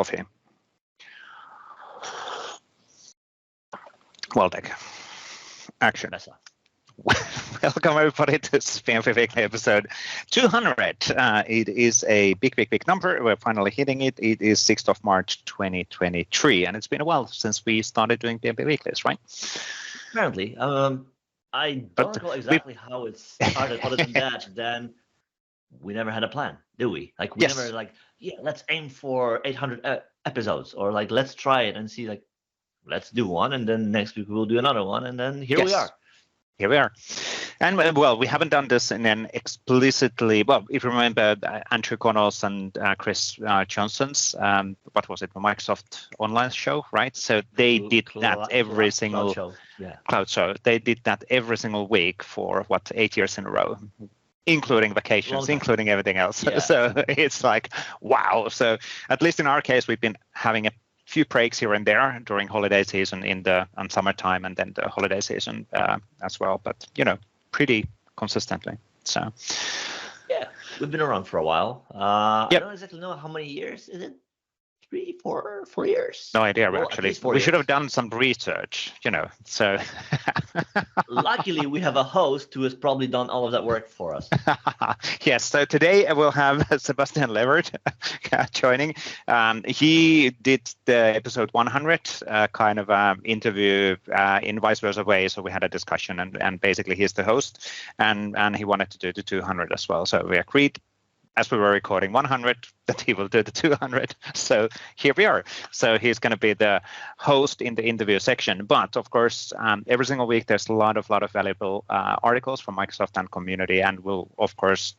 coffee. Waldek, action. Welcome everybody to PnP Weekly episode 200. It is a big number. We're finally hitting it. It is 6th of March 2023, and it's been a while since we started doing PnP Weeklies, right? Apparently. I don't recall exactly how it started. Other than that, then we never had a plan, do we? Like we never let's aim for 800 episodes, or like let's try it and see, like let's do one, and then next week we'll do another one, and then here we are. Here we are. And well, we haven't done this in an explicitly, well, if you remember Andrew Connell's and Chris Johnson's, what was it, the Microsoft Online show, right? So they did that every single cloud show. They did that every single week for 8 years in a row, including vacations, including everything else. Yeah. So it's like, wow. So at least in our case, we've been having a few breaks here and there during holiday season in the summertime, and then the holiday season as well, but pretty consistently. So yeah, we've been around for a while. I don't exactly know how many years. Is it 3, 4 years? No idea, actually. We should have done some research, so luckily we have a host who has probably done all of that work for us. Yes, so today we'll have Sébastien Levert joining. He did the episode 100 kind of interview in vice versa way, so we had a discussion, and basically he's the host, and he wanted to do the 200 as well, so we agreed as we were recording 100 that he will do the 200. So here we are. So he's going to be the host in the interview section. But of course, every single week there's a lot of valuable articles from Microsoft and community, and we'll of course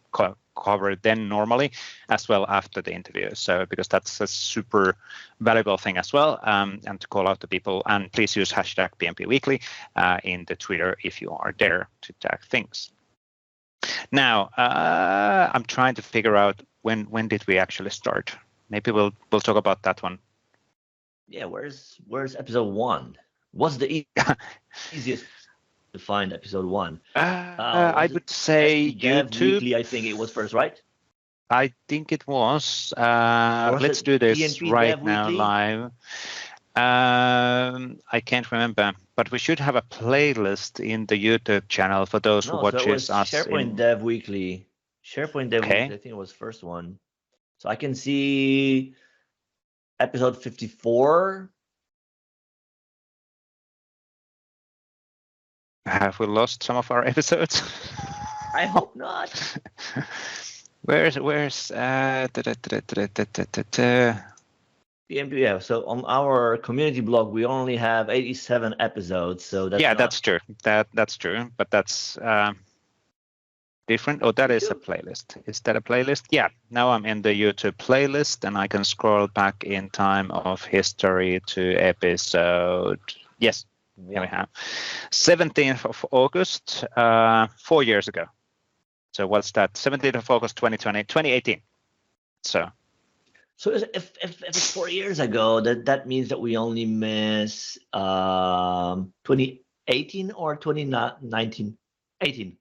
cover them normally as well after the interview. So because that's a super valuable thing as well, and to call out to people. And please use hashtag PnP Weekly in the Twitter if you are there to tag things. Now, I'm trying to figure out when did we actually start. Maybe we'll talk about that one. Yeah, where's episode 1? What's the easiest to find episode 1? I would say YouTube. Weekly, I think it was first, right? I think it was. Let's do this PnP right now live. I can't remember, but we should have a playlist in the YouTube channel for those who watches us. SharePoint Dev Weekly. SharePoint Dev Weekly, I think it was first one. So I can see episode 54. Have we lost some of our episodes? I hope not. Where's Yeah, so on our community blog we only have 87 episodes, so that's true. That's true, but that's different. Oh, that is a playlist. Is that a playlist? Yeah. Now I'm in the YouTube playlist, and I can scroll back in time of history to episode. Yes, here we have 17th of August, 4 years ago. So what's that? 17th of August, 2018. So if it's 4 years ago, that means that we only miss 2018 or 2019? 18.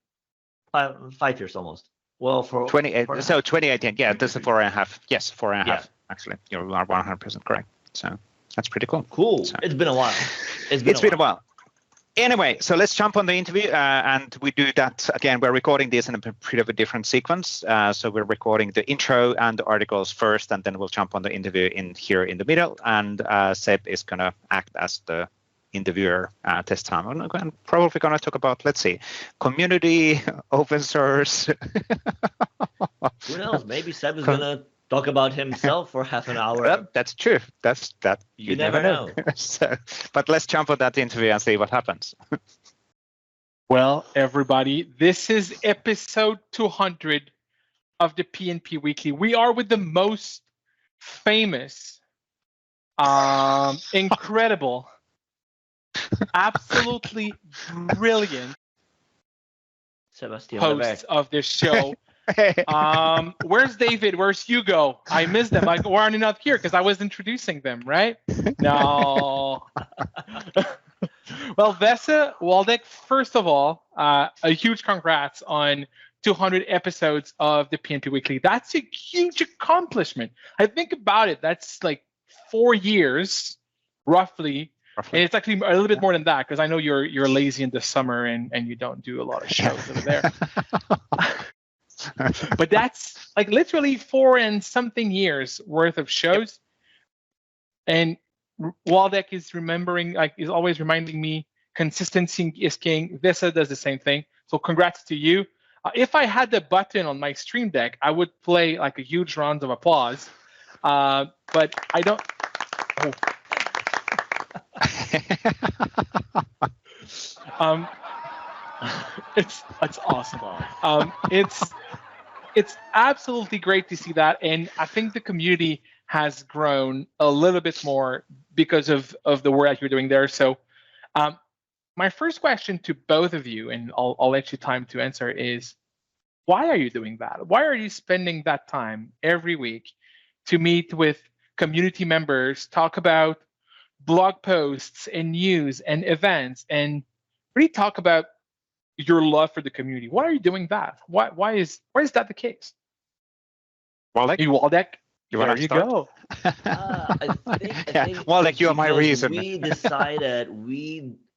5 years almost. Well, for 28. So 2018. Yeah, this is 4.5. Yes, 4.5. Actually, you are 100% correct. So that's pretty cool. Cool. So, it's been a while. It's been a while. Anyway, so let's jump on the interview, and we do that again. We're recording this in a bit of a different sequence. So we're recording the intro and the articles first, and then we'll jump on the interview in the middle. And Seb is going to act as the interviewer this time. I'm probably going to talk about, let's see, community, open source. Who knows? Maybe Seb is going to talk about himself for half an hour. Well, that's true. You never know. So, but let's jump on that interview and see what happens. Well, everybody, this is episode 200 of the PnP Weekly. We are with the most famous, incredible, absolutely brilliant Sébastien hosts of this show. Where's David? Where's Hugo? I missed them. Like, why are they not here? Because I was introducing them, right? No. Well, Vesa, Waldek, first of all, a huge congrats on 200 episodes of the PnP Weekly. That's a huge accomplishment. I think about it. That's like 4 years, roughly. And it's actually a little bit more than that, because I know you're lazy in the summer and you don't do a lot of shows over there. But that's like literally 4 and something years worth of shows. And Waldek is always reminding me, consistency is king. Vesa does the same thing. So congrats to you. If I had the button on my Stream Deck, I would play like a huge round of applause. But I don't. Oh. It's awesome. It's absolutely great to see that, and I think the community has grown a little bit more because of the work that you're doing there. So, my first question to both of you, and I'll let you time to answer, is why are you doing that? Why are you spending that time every week to meet with community members, talk about blog posts and news and events, and really talk about your love for the community? Why are you doing that? Why is that the case? Waldek? There you go. I think Waldek, you are my reason. We decided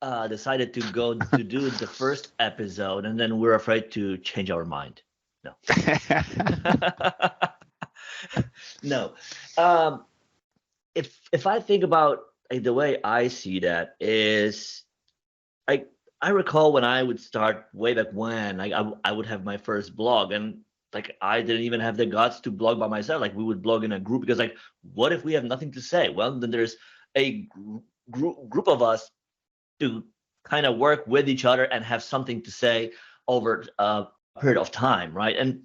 to go to do the first episode, and then we're afraid to change our mind. No. No. If I think about the way I see that is, I recall when I would start way back when, I would have my first blog, and I didn't even have the guts to blog by myself. We would blog in a group because what if we have nothing to say? Well, then there's a group of us to kind of work with each other and have something to say over a period of time, right? And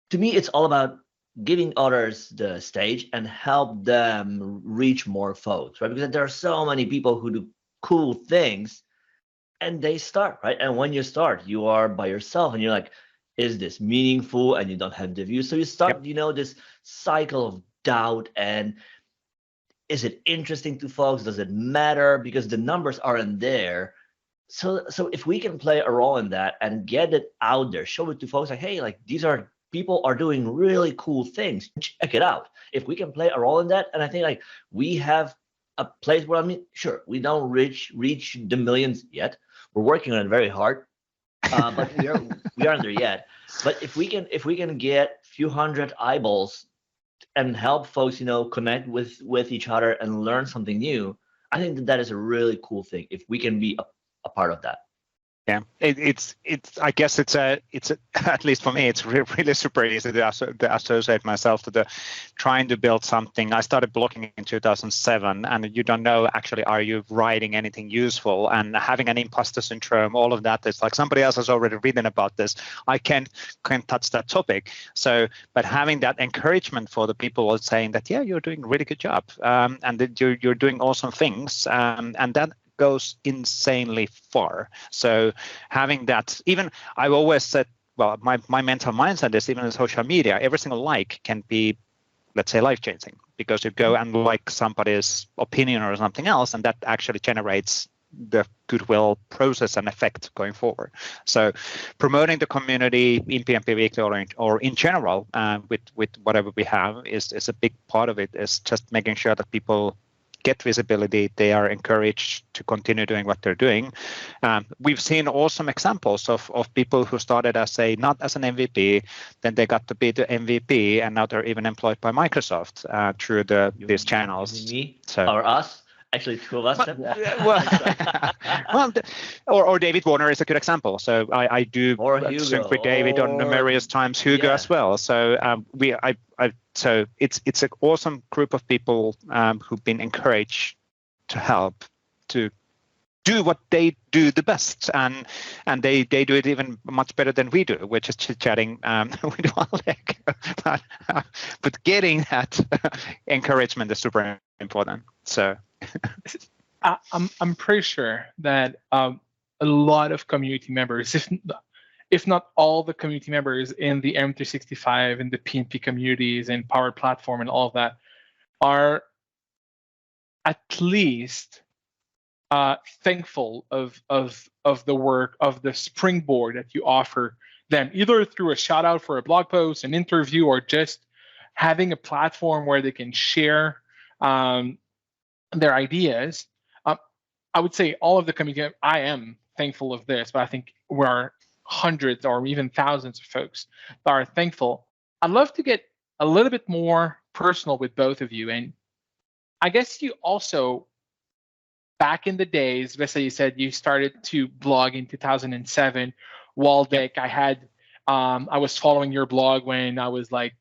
to me, it's all about giving others the stage and help them reach more folks, right? Because there are so many people who do cool things, and they start, right? And when you start, you are by yourself, and you're like, is this meaningful? And you don't have the views. So you start, this cycle of doubt. And is it interesting to folks? Does it matter? Because the numbers aren't there. So if we can play a role in that and get it out there, show it to folks hey, these are people are doing really cool things. Check it out. If we can play a role in that, and I think we have a place where, sure, we don't reach the millions yet. We're working on it very hard, but we aren't there yet. But if we can get a few hundred eyeballs and help folks, connect with each other and learn something new, I think that is a really cool thing. If we can be a part of that. Yeah, it's. I guess it's at least for me, it's really super easy to associate myself to trying to build something. I started blogging in 2007, and you don't know actually, are you writing anything useful? And having an imposter syndrome, all of that is somebody else has already written about this. I can't touch that topic. So, but having that encouragement for the people saying that, yeah, you're doing a really good job, and that you're doing awesome things, and that goes insanely far. So having that, even I've always said, well, my mental mindset is, even in social media, every single like can be, let's say, life-changing, because you go and like somebody's opinion or something else, and that actually generates the goodwill process and effect going forward. So promoting the community in PnP Weekly or in general with whatever we have is a big part of it. Is just making sure that people get visibility, they are encouraged to continue doing what they're doing. We've seen awesome examples of people who started as not as an MVP, then they got to be the MVP, and now they're even employed by Microsoft through these channels. Me? So, or us? Actually, two of us. Or David Warner is a good example. So I do sync with David on numerous times, Hugo as well. So so it's an awesome group of people who've been encouraged to help to do what they do the best, and they do it even much better than we do, which is chit-chatting with Waldek. But getting that encouragement is super important. So I'm pretty sure that a lot of community members, if not all the community members in the M365 and the PnP communities and Power Platform and all of that, are at least thankful of the work of the springboard that you offer them, either through a shout out for a blog post, an interview, or just having a platform where they can share their ideas. I would say all of the community, I am thankful of this, but I think we are hundreds or even thousands of folks that are thankful. I'd love to get a little bit more personal with both of you. And I guess you also, back in the days, Vesa, you said you started to blog in 2007. Waldek, I was following your blog when I was like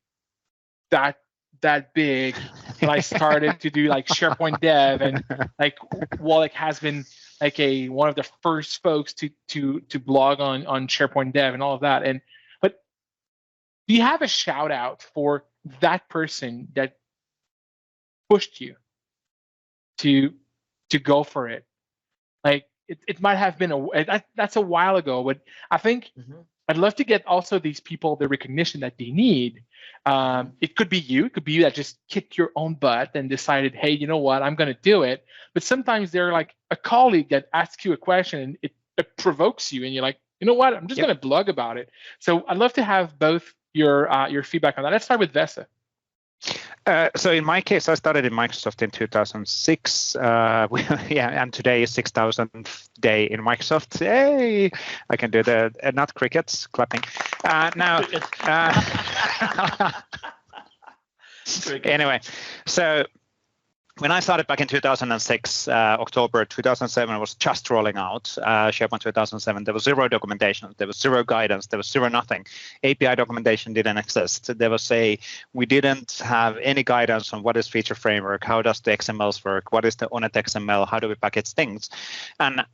that big, and I started to do like SharePoint dev, and like Waldek has been like one of the first folks to blog on SharePoint dev and all of that. But do you have a shout out for that person that pushed you to go for it? Like it might have been that's a while ago, but I think I'd love to get also these people the recognition that they need. It could be you that just kicked your own butt and decided, hey, you know what, I'm going to do it. But sometimes they're like a colleague that asks you a question and it provokes you, and you're like, you know what, I'm just going to blog about it. So I'd love to have both your feedback on that. Let's start with Vesa. So in my case, I started in Microsoft in 2006. And today is 6,000th day in Microsoft. Hey, I can do the not crickets clapping. Anyway, so when I started back in 2006, October 2007 was just rolling out SharePoint 2007. There was zero documentation, there was zero guidance, there was zero nothing. API documentation didn't exist. There was we didn't have any guidance on what is feature framework, how does the XMLs work, what is the on-it XML, how do we package things, and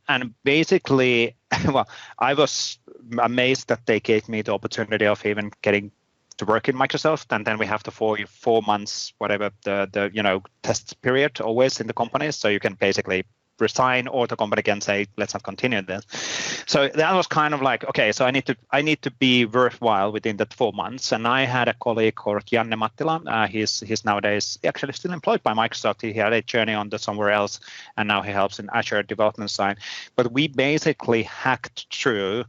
basically, well, I was amazed that they gave me the opportunity of even getting to work in Microsoft, and then we have the 4 months, whatever the test period always in the companies. So you can basically resign, or the company can say, let's not continue this. So that was kind of like, okay, so I need to be worthwhile within that 4 months. And I had a colleague called Janne Mattila. He's nowadays actually still employed by Microsoft. He had a journey on to somewhere else, and now he helps in Azure development side. But we basically hacked through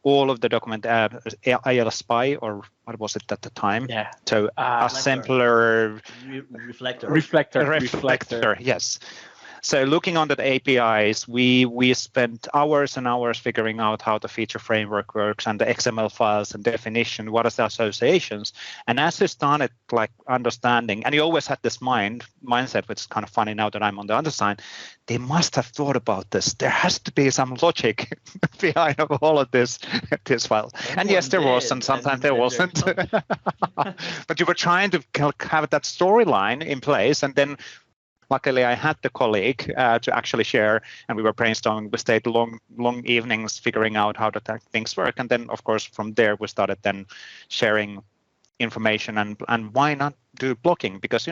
all of the document, IL Spy, or what was it at the time? Yeah. So assembler. Reflector, yes. So looking on the APIs, we spent hours and hours figuring out how the feature framework works and the XML files and definition, what are the associations. And as you started like understanding, and you always had this mindset, which is kind of funny now that I'm on the other side, they must have thought about this. There has to be some logic behind all of this file. And yes, there was, and sometimes there wasn't. But you were trying to have that storyline in place, and then luckily, I had the colleague to actually share, and we were brainstorming. We stayed long evenings figuring out how the things work, and then, of course, from there we started then sharing information. And why not do blocking? Because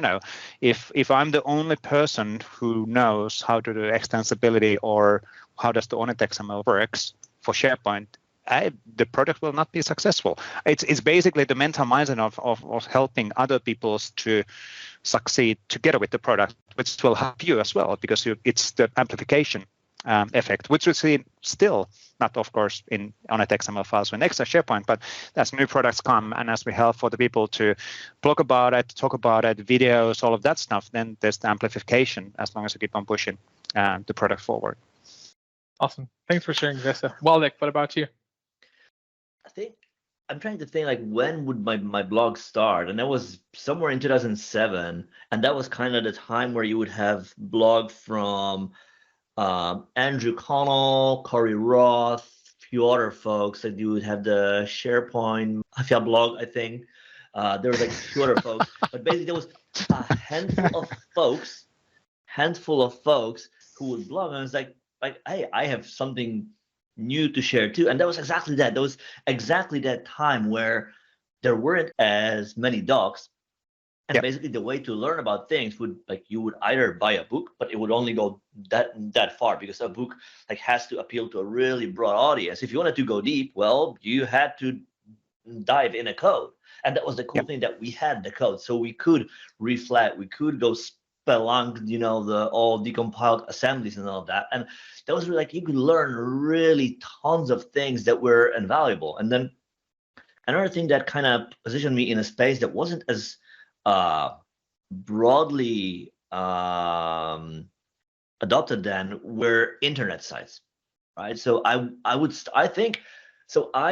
if I'm the only person who knows how to do extensibility or how does the on-it XML works for SharePoint, the product will not be successful. It's basically the mental mindset of helping other people to succeed together with the product, which will help you as well, because it's the amplification effect, which we see still, not of course on-it XML files with extra SharePoint, but as new products come and as we help for the people to blog about it, talk about it, videos, all of that stuff, then there's the amplification as long as you keep on pushing the product forward. Awesome. Thanks for sharing, Vesa. Waldek, what about you? I think I'm trying to think like when would my blog start, and that was somewhere in 2007, and that was kind of the time where you would have blog from Andrew Connell, Corey Roth, a few other folks. That you would have the SharePoint Mafia blog, I think. There was like a few other folks, but basically there was a handful of folks who would blog, and it's like hey, I have something new to share too. And that was exactly that. That was exactly that time where there weren't as many docs. And basically the way to learn about things would you would either buy a book, but it would only go that far, because a book has to appeal to a really broad audience. If you wanted to go deep, well, you had to dive in a code. And that was the cool thing, that we had the code. So we could reflect, we could go Spelunk, the all decompiled assemblies and all of that. And that was really you could learn really tons of things that were invaluable. And then another thing that kind of positioned me in a space that wasn't as broadly adopted then were internet sites, right? So I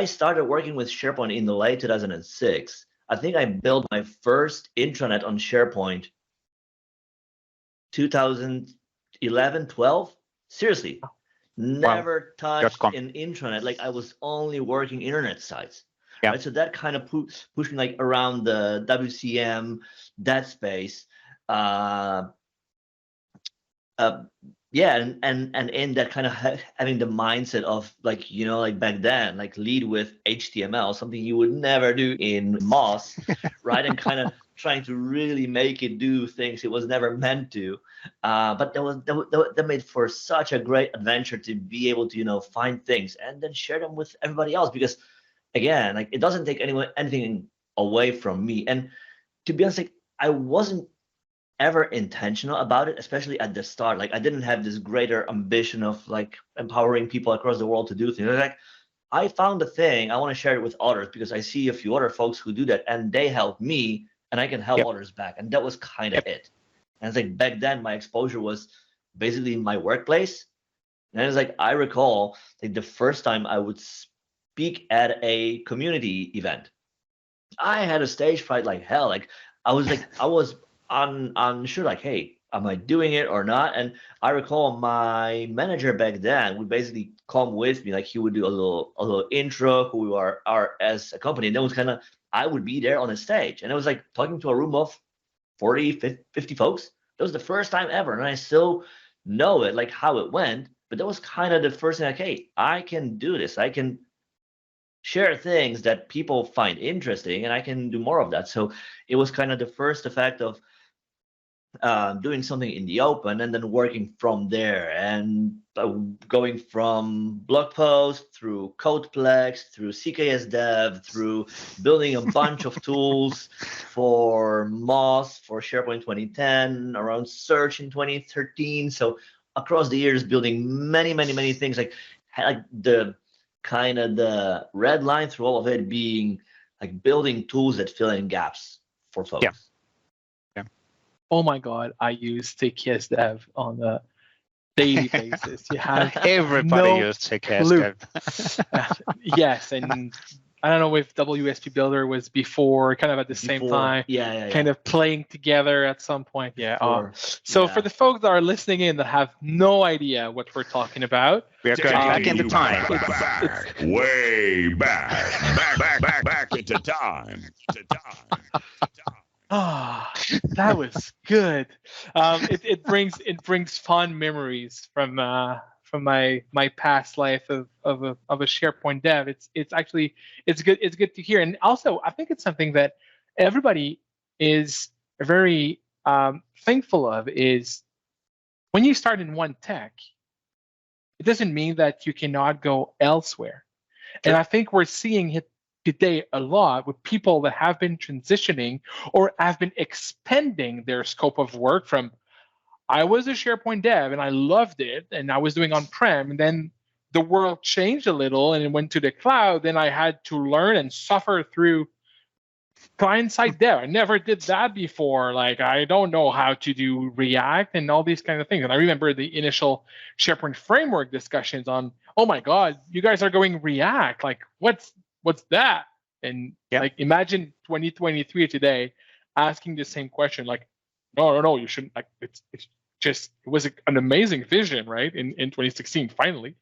started working with SharePoint in the late 2006. I think I built my first intranet on SharePoint 2011, 12. Seriously, never touched an intranet. Like I was only working internet sites. Yeah. Right? So that kind of pushed me like around the WCM, that space. Yeah, and in that kind of having the mindset of like, you know, like back then, like lead with HTML, something you would never do in Moz, right? And kind of trying to really make it do things it was never meant to. But that made for such a great adventure to be able to, you know, find things and then share them with everybody else. Because again, like it doesn't take anything away from me. And to be honest, like I wasn't ever intentional about it, especially at the start. Like I didn't have this greater ambition of like empowering people across the world to do things. Like I found a thing, I want to share it with others because I see a few other folks who do that and they help me and I can help others back. And that was kind of it. And it's like back then my exposure was basically my workplace. And it's like I recall like the first time I would speak at a community event, I had a stage fright like hell. Like I was unsure, like, hey, am I doing it or not? And I recall my manager back then would basically come with me, like he would do a little intro, who we are as a company, and then was kind of I would be there on the stage, and it was like talking to a room of 40, 50 folks. That was the first time ever, and I still know it, like how it went. But that was kind of the first thing, like, hey, I can do this. I can share things that people find interesting, and I can do more of that. So it was kind of the first effect of doing something in the open and then working from there and going from blog posts through Codeplex, through CKS Dev, through building a bunch of tools for Moz, for SharePoint 2010, around search in 2013. So across the years, building many things, like the kind of the red line through all of it being like building tools that fill in gaps for folks. Yeah. Oh my God, I use CKS Dev on a daily basis. You have everybody used CKS Dev. Yes, and I don't know if WSP Builder was before, kind of at the same time. Kind of playing together at some point. So for the folks that are listening in that have no idea what we're talking about, we are going back into time. Way back into time. That was good. It brings fond memories from my past life of a SharePoint dev. It's good to hear, and also I think it's something that everybody is very thankful of. Is when you start in one tech, it doesn't mean that you cannot go elsewhere. Sure. And I think we're seeing it today a lot with people that have been transitioning or have been expanding their scope of work from, I was a SharePoint dev and I loved it and I was doing on-prem, and then the world changed a little and it went to the cloud. Then I had to learn and suffer through client-side dev. I never did that before. Like, I don't know how to do React and all these kind of things. And I remember the initial SharePoint framework discussions on, oh my God, you guys are going React. Like, what's that? And like, imagine 2023 today asking the same question. Like, no, you shouldn't. Like, it was an amazing vision, right? In 2016, finally.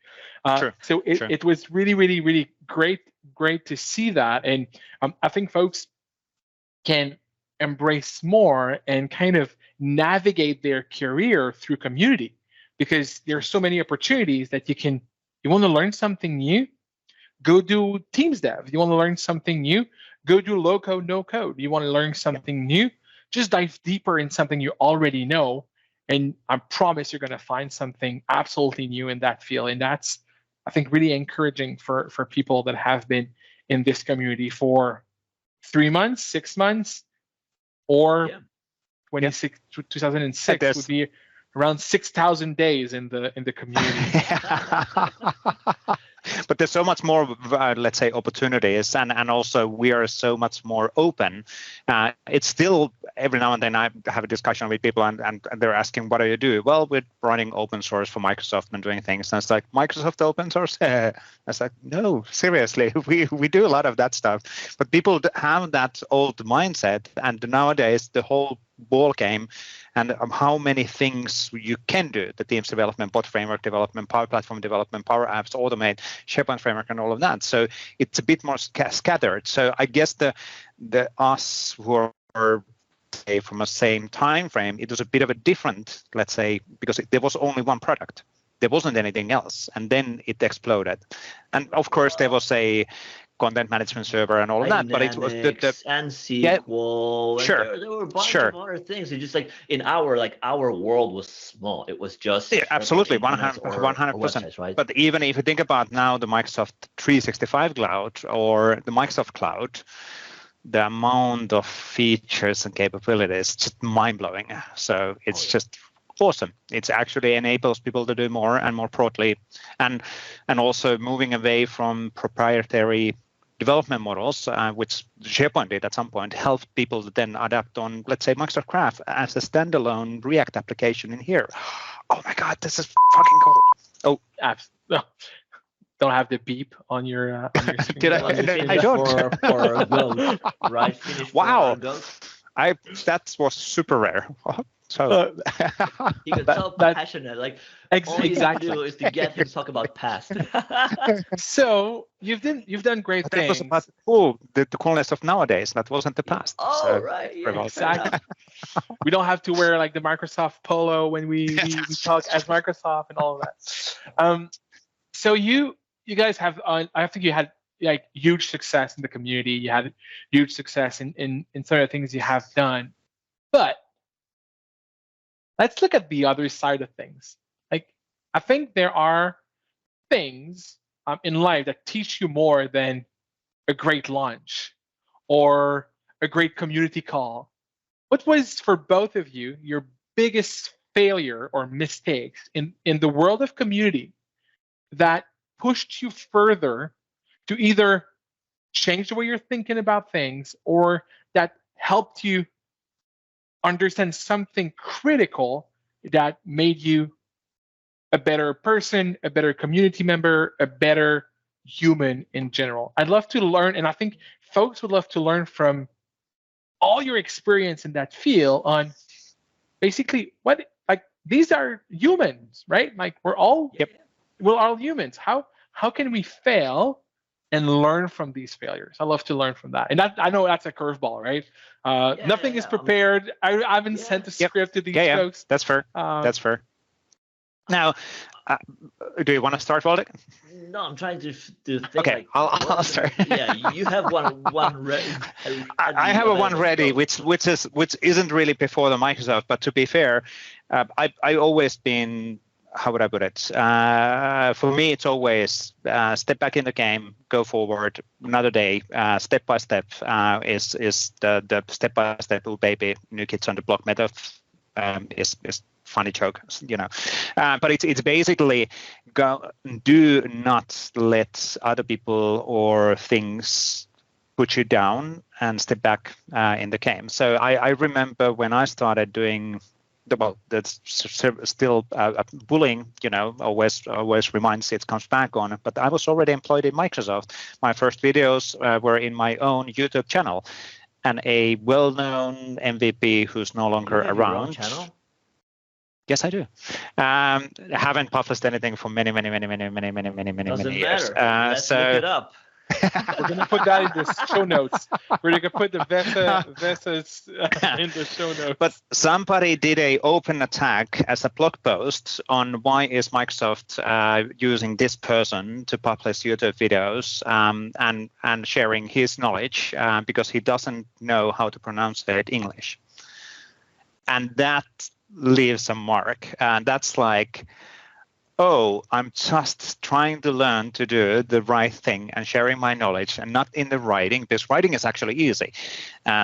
True. So it was really great to see that. And I think folks can embrace more and kind of navigate their career through community, because there are so many opportunities that you want to learn something new, go do Teams Dev. You want to learn something new, go do low code, no code. You want to learn something new, just dive deeper in something you already know. And I promise you're going to find something absolutely new in that field. And that's, I think, really encouraging for people that have been in this community for 3 months, 6 months, or 2006 would be around 6,000 days in the community. but there's so much more, let's say, opportunities, and also we are so much more open. It's still every now and then I have a discussion with people, and they're asking, what do you do? Well, we're running open source for Microsoft and doing things. And it's like, Microsoft open source? I was like, no, seriously, we do a lot of that stuff. But people have that old mindset, and nowadays the whole ball game and how many things you can do, the Teams development, bot framework development, Power Platform development, Power Apps, Automate, SharePoint framework, and all of that. So it's a bit more scattered. So I guess the us who are say from a same time frame, it was a bit of a different, let's say, because there was only one product. There wasn't anything else, and then it exploded. And of course, there was a content management server and all of that, but it was and SQL. Yeah, sure, and there were a bunch of other things. It's just like in our world was small. It was just absolutely 100%. Right? But even if you think about now the Microsoft 365 cloud or the Microsoft cloud, the amount of features and capabilities just mind-blowing. So it's just awesome. It actually enables people to do more and more broadly, and also moving away from proprietary development models, which SharePoint did at some point, help people to then adapt on, let's say, Microsoft Graph as a standalone React application in here. Oh my God, this is fucking cool. Oh, apps. No. Don't have the beep on your screen. Did I don't. For Go, right? Finish wow. Go. That was super rare. So he got so passionate. Like all exactly you do is to get him to talk about past. So you've done great that things. was about the coolness of nowadays. That wasn't the past. Oh, so, right. Yeah, exactly. We don't have to wear like the Microsoft polo when we talk as Microsoft and all of that. So you guys have, I think you had like huge success in the community. You had huge success in some of the things you have done, but let's look at the other side of things. Like, I think there are things in life that teach you more than a great lunch or a great community call. What was, for both of you, your biggest failure or mistakes in the world of community that pushed you further to either change the way you're thinking about things or that helped you understand something critical that made you a better person, a better community member, a better human in general? I'd love to learn, and I think folks would love to learn from all your experience in that field on basically what, like, these are humans, right? Like we're all humans. How can we fail and learn from these failures? I love to learn from that. And that, I know that's a curveball, right? Nothing is prepared. I haven't sent a script to these folks. That's fair. That's fair. Now, do you want to start, Waldek? No, I'm trying to think. Okay, like, I'll start. Yeah, you have one ready. I have a one ready, which isn't really before the Microsoft, but to be fair, I always been, how would I put it? For me, it's always step back in the game, go forward, another day, step by step is the step by step, oh baby, new kids on the block method is funny joke, you know. But it's basically do not let other people or things put you down and step back in the game. So I remember when I started doing that's still bullying, you know, always reminds it comes back on. But I was already employed in Microsoft. My first videos were in my own YouTube channel, and a well-known MVP who's no longer around. Your own channel? Yes, I do. Haven't published anything for many years. Let's look it up. We're going to put that in the show notes. We're going to put the Vesa's in the show notes. But somebody did a open attack as a blog post on why is Microsoft using this person to publish YouTube videos and sharing his knowledge because he doesn't know how to pronounce it English. And that leaves a mark. And that's like, oh, I'm just trying to learn to do the right thing and sharing my knowledge, and not in the writing, because writing is actually easy.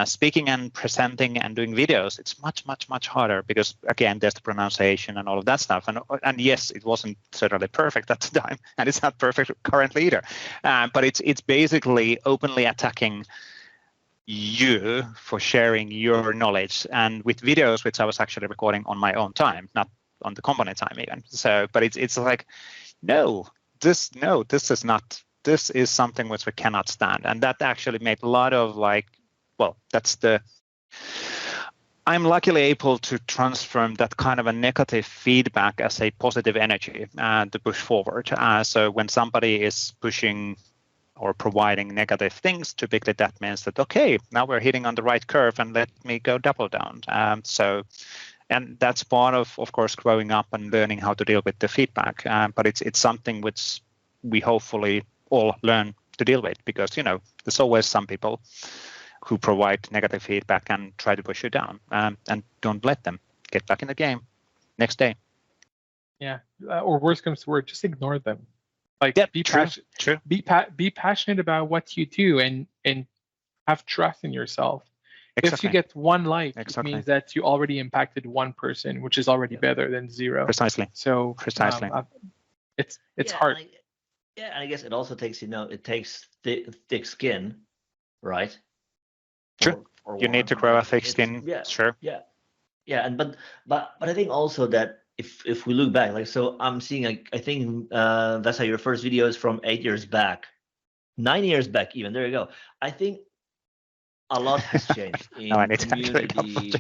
Speaking and presenting and doing videos, it's much harder, because again, there's the pronunciation and all of that stuff. And yes, it wasn't certainly perfect at the time, and it's not perfect currently either. But it's basically openly attacking you for sharing your knowledge, and with videos, which I was actually recording on my own time, not on the company time even. So, but it's like, this is something which we cannot stand. And that actually made a lot of I'm luckily able to transform that kind of a negative feedback as a positive energy to push forward. So when somebody is pushing or providing negative things, typically that means that, okay, now we're hitting on the right curve and let me go double down. And that's part of course, growing up and learning how to deal with the feedback. But it's something which we hopefully all learn to deal with, because, there's always some people who provide negative feedback and try to push you down, and don't let them. Get back in the game next day. Yeah, or worst comes to worst, just ignore them. Like, yep, be passionate about what you do, and have trust in yourself. Exactly. If you get one like, it means that you already impacted one person, which is already better than zero. Precisely. So it's hard. And I guess it also takes, it takes thick skin, right? True. You need to grow a thick skin. Yeah. Sure. Yeah. And but I think also that if we look back, like, so I'm seeing, I think that's how your first video is from 8 years back, 9 years back even. There you go. I think a lot has changed in community.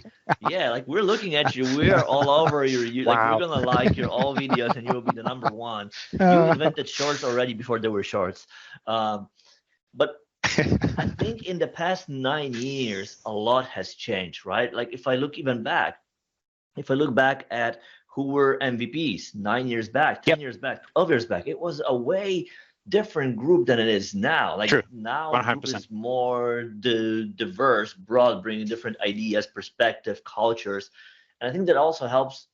Yeah, like, we're looking at you. We're all over your. Wow. Like, we're gonna like your all videos, and you'll be the number one. You invented shorts already before there were shorts. But I think in the past 9 years, a lot has changed, right? Like, if I look back at who were MVPs 9 years back, 10 years back, 12 years back, it was a way different group than it is now. Like, now the group is more diverse, broad, bringing different ideas, perspective, cultures. And I think that also helps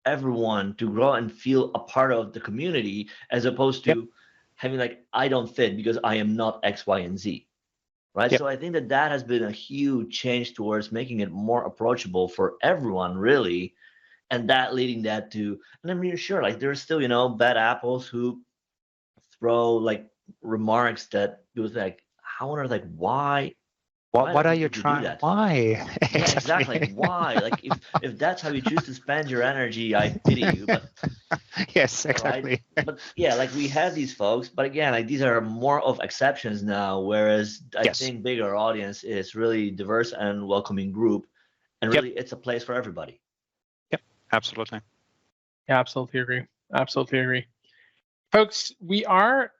everyone to grow and feel a part of the community, as opposed to having like, I don't fit because I am not X, Y, and Z. Right. So I think that has been a huge change towards making it more approachable for everyone, really. And that leading that to, and I'm really sure, like, there's still, bad apples who throw like remarks that it was like, how on earth, like, why what are you trying? Why? Yeah, exactly. Why? Like, if that's how you choose to spend your energy, I pity you. But yes, exactly. Right? But yeah, like, we have these folks, but again, like, these are more of exceptions now, whereas I think bigger audience is really diverse and welcoming group, and really it's a place for everybody. Yep, absolutely. Yeah, absolutely agree. Folks, we are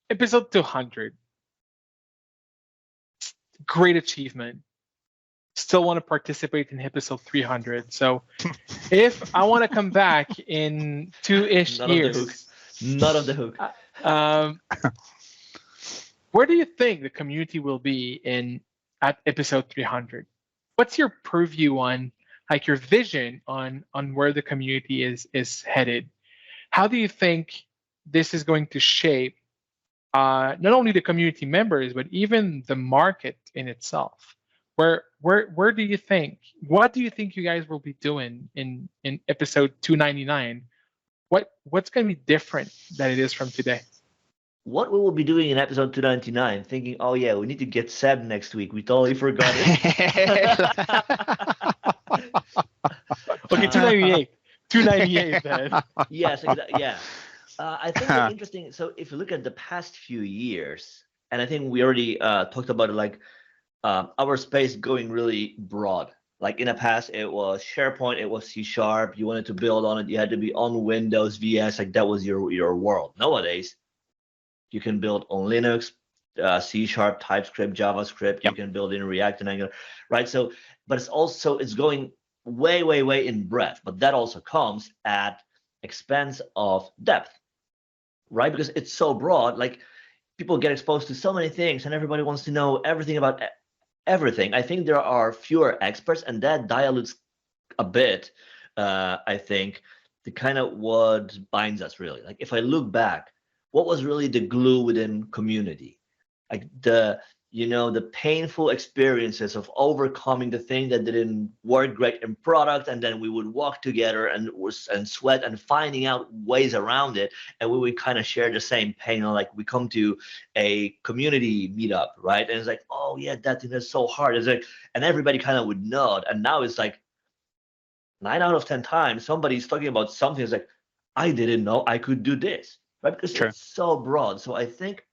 episode 200. Great achievement. Still want to participate in episode 300. So if I want to come back in 2-ish years, not of the hook. Where do you think the community will be at episode 300? What's your purview on, like, your vision on where the community is headed? How do you think this is going to shape not only the community members, but even the market in itself? Where do you think? What do you think you guys will be doing in episode 299? What's going to be different than it is from today? What we will be doing in episode 299? Thinking, oh yeah, we need to get Seb next week. We totally forgot it. Okay, 298 then. Yes, exactly. Yeah. I think it's interesting. So if you look at the past few years, and I think we already talked about it, like, our space going really broad. Like, in the past, it was SharePoint, it was C#. You wanted to build on it, you had to be on Windows, VS, like, that was your world. Nowadays, you can build on Linux, C#, TypeScript, JavaScript. You can build in React and Angular, right? So, but it's going way in breadth. But that also comes at expense of depth, right? Because it's so broad, like, people get exposed to so many things, and everybody wants to know everything about everything. I think there are fewer experts, and that dilutes a bit, I think, the kind of what binds us really. Like if I look back, what was really the glue within community? Like the painful experiences of overcoming the thing that didn't work great in product, and then we would walk together and sweat and finding out ways around it, and we would kind of share the same pain. Like we come to a community meetup, right? And it's like, oh yeah, that thing is so hard. It's like, and everybody kind of would nod. And now it's like 9 out of 10 times somebody's talking about something. It's like, I didn't know I could do this, right? Because it's so broad. So I think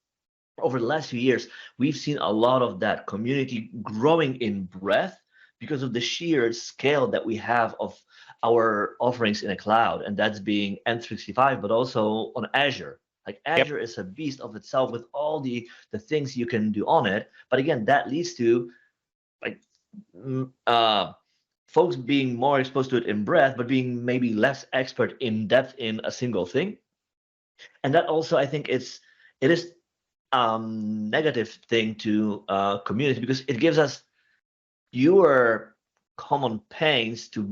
over the last few years, we've seen a lot of that community growing in breadth because of the sheer scale that we have of our offerings in a cloud, and that's being M365, but also on Azure. Like Azure is a beast of itself with all the things you can do on it. But again, that leads to like folks being more exposed to it in breadth, but being maybe less expert in depth in a single thing. And that also, I think it is negative thing to community, because it gives us fewer common pains to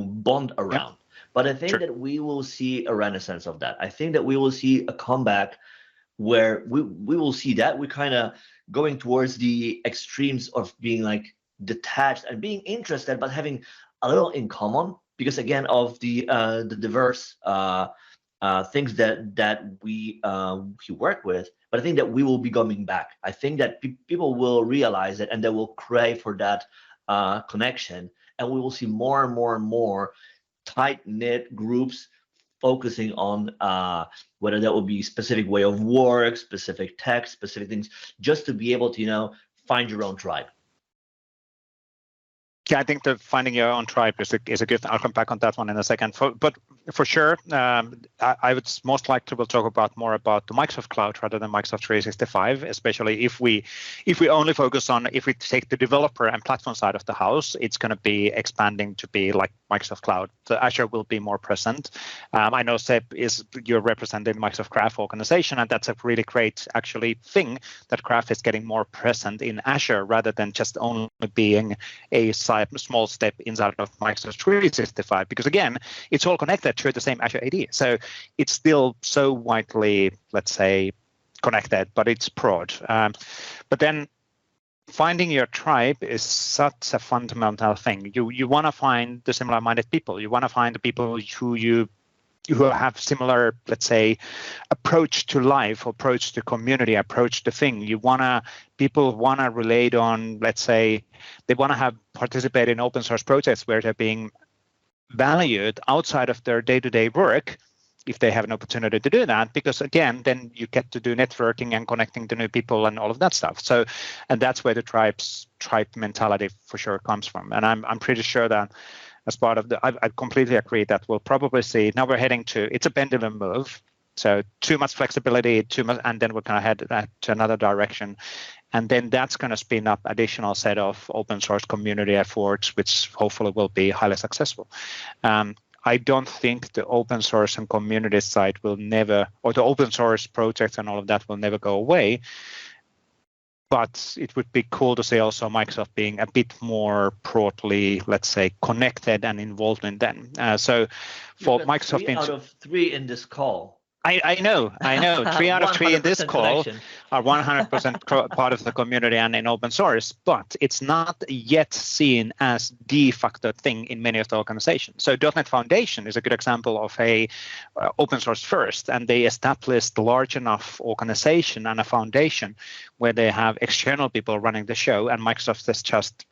bond around. But I think that we will see a renaissance of that. I think that we will see a comeback where we will see that we're kind of going towards the extremes of being like detached and being interested, but having a little in common, because again of the diverse things that we work with. But I think that we will be coming back. I think that people will realize it, and they will crave for that connection, and we will see more and more and more tight-knit groups focusing on whether that will be specific way of work, specific tech, specific things, just to be able to find your own tribe. Yeah, I think that finding your own tribe is a good. I'll come back on that one in a second. But for sure, I would most likely will talk about more about the Microsoft Cloud rather than Microsoft 365, especially if we only focus on, if we take the developer and platform side of the house, it's going to be expanding to be like Microsoft Cloud. So Azure will be more present. I know Seb you're representing Microsoft Graph organization, and that's a really great actually thing that Graph is getting more present in Azure rather than just only being a small step inside of Microsoft 365, because again, it's all connected to the same Azure AD. So it's still so widely, let's say, connected, but it's broad. But then finding your tribe is such a fundamental thing. You want to find the similar-minded people. You want to find the people who have similar, let's say, approach to life, approach to community, approach to thing. People want to relate on, let's say, they want to have participate in open source projects where they're being valued outside of their day-to-day work, if they have an opportunity to do that, because again, then you get to do networking and connecting to new people and all of that stuff. So, and that's where the tribe mentality for sure comes from. And I'm pretty sure that as part of I completely agree that we'll probably see, now we're heading to, it's a pendulum move. So too much flexibility, too much, and then we're going to head to another direction. And then that's going to spin up additional set of open source community efforts, which hopefully will be highly successful. I don't think the open source and community side will never, or the open source projects and all of that will never go away. But it would be cool to see also Microsoft being a bit more broadly, let's say, connected and involved in them. So for Microsoft, 3 out of 3 in this call. I know. 3 out of 3 in this call connection. Are 100% part of the community and in open source, but it's not yet seen as de facto thing in many of the organizations. So .NET Foundation is a good example of a open source first, and they established a large enough organization and a foundation where they have external people running the show, and Microsoft is just,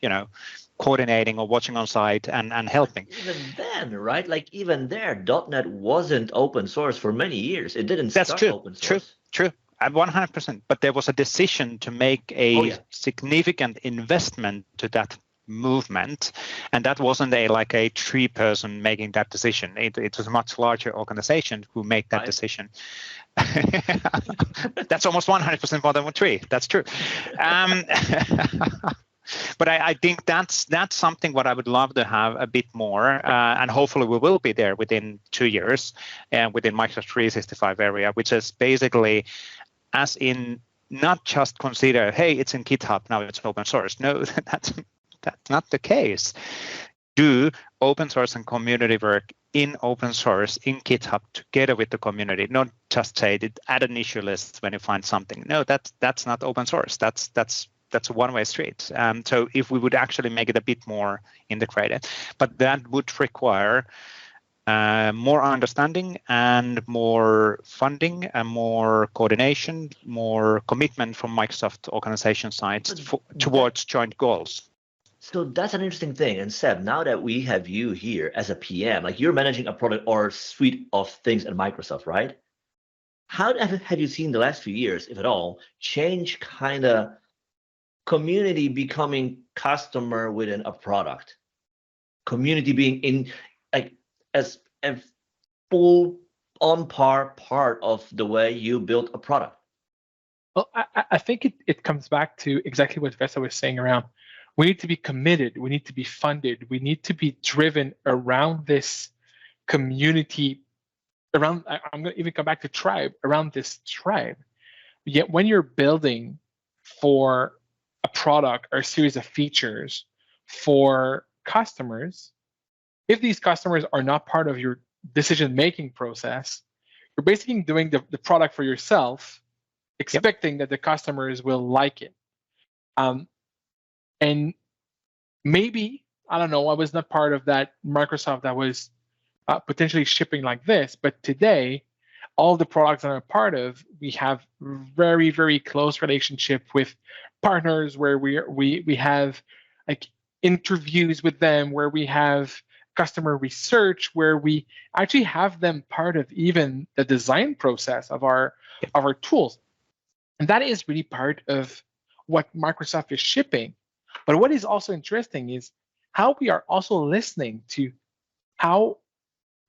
coordinating or watching on site and helping. Even then, right? Like even there, .NET wasn't open source for many years. It didn't start open source. True. 100%. But there was a decision to make a significant investment to that movement, and that wasn't a 3-person making that decision. It was a much larger organization who made that decision. That's almost 100% more than 3. That's true. But I think that's something what I would love to have a bit more, and hopefully we will be there within 2 years, within Microsoft 365 area, which is basically, as in not just consider, hey, it's in GitHub, now it's open source. No, that's not the case. Do open source and community work in open source in GitHub together with the community, not just say it, add an issue list when you find something. No, that's not open source. That's a one-way street. So if we would actually make it a bit more integrated, but that would require more understanding and more funding and more coordination, more commitment from Microsoft organization sides towards joint goals. So that's an interesting thing. And Seb, now that we have you here as a PM, like you're managing a product or suite of things at Microsoft, right? How have you seen the last few years, if at all, change kind of community becoming customer within a product? Community being in like as a full on par part of the way you build a product? Well, I think it comes back to exactly what Vesa was saying around we need to be committed, we need to be funded, we need to be driven around this community, around, I'm going to even come back to tribe, around this tribe. Yet when you're building for a product or a series of features for customers, if these customers are not part of your decision-making process, you're basically doing the product for yourself, expecting that the customers will like it. And maybe, I don't know, I was not part of that Microsoft that was potentially shipping like this, but today, all the products that I'm a part of, we have very, very close relationship with partners where we have like interviews with them, where we have customer research, where we actually have them part of even the design process of our tools. And that is really part of what Microsoft is shipping. But what is also interesting is how we are also listening to how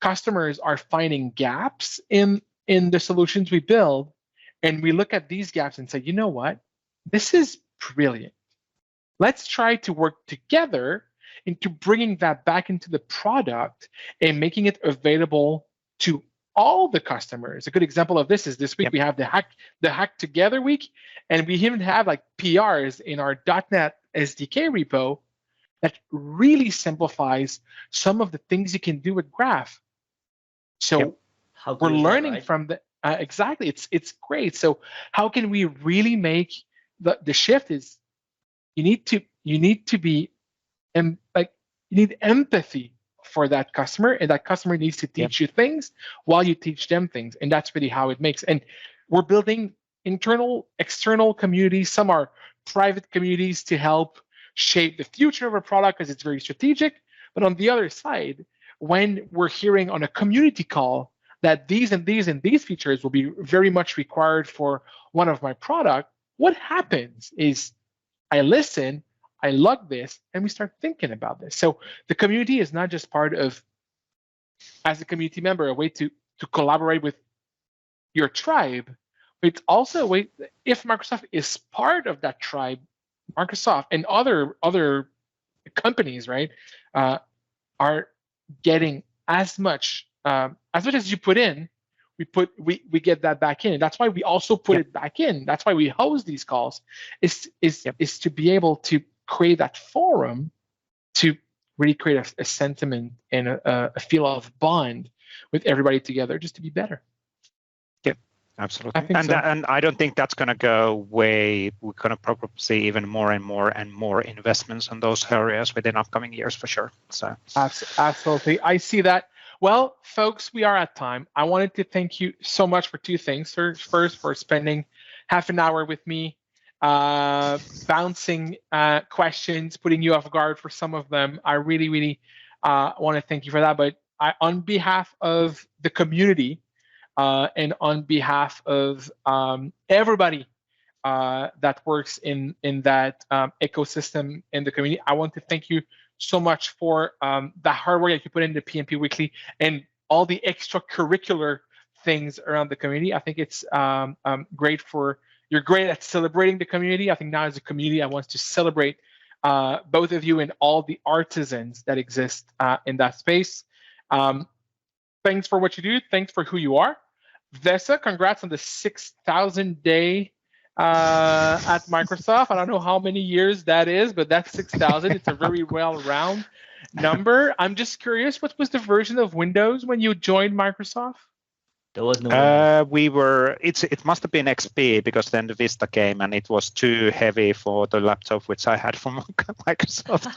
customers are finding gaps in the solutions we build. And we look at these gaps and say, you know what? This is brilliant. Let's try to work together into bringing that back into the product and making it available to all the customers. A good example of this is this week we have the Hack Together week, and we even have like PRs in our .NET SDK repo that really simplifies some of the things you can do with Graph. So we're learning from the exactly. It's great. So how can we really make the shift? Is you need to be you need empathy for that customer, and that customer needs to teach you things while you teach them things, and that's really how it makes. And we're building internal, external communities. Some are private communities to help shape the future of a product because it's very strategic. But on the other side, when we're hearing on a community call that these and these and these features will be very much required for one of my product, what happens is I listen, I log this, and we start thinking about this. So the community is not just part of, as a community member, a way to collaborate with your tribe, but it's also a way, if Microsoft is part of that tribe, Microsoft and other companies, right, are getting as much as you put in, we get that back in. And that's why we also put it back in. That's why we host these calls, is to be able to create that forum to really create a sentiment and a feel of bond with everybody together, just to be better. Yeah, absolutely. And I don't think that's going to go away. We're going to probably see even more and more investments in those areas within upcoming years for sure. So absolutely, I see that. Well, folks, we are at time. I wanted to thank you so much for two things. First, for spending half an hour with me, bouncing questions, putting you off guard for some of them. I really, really want to thank you for that. But on behalf of the community and on behalf of everybody that works in that ecosystem in the community, I want to thank you so much for the hard work that you put into PnP Weekly and all the extracurricular things around the community. I think it's great you're great at celebrating the community. I think now as a community, I want to celebrate both of you and all the artisans that exist in that space. Thanks for what you do. Thanks for who you are. Vesa, congrats on the 6,000 day at Microsoft. I don't know how many years that is, but that's 6,000. It's a very well round. number. I'm just curious, what was the version of Windows when you joined Microsoft? There was no. It must have been XP, because then the Vista came and it was too heavy for the laptop which I had from Microsoft.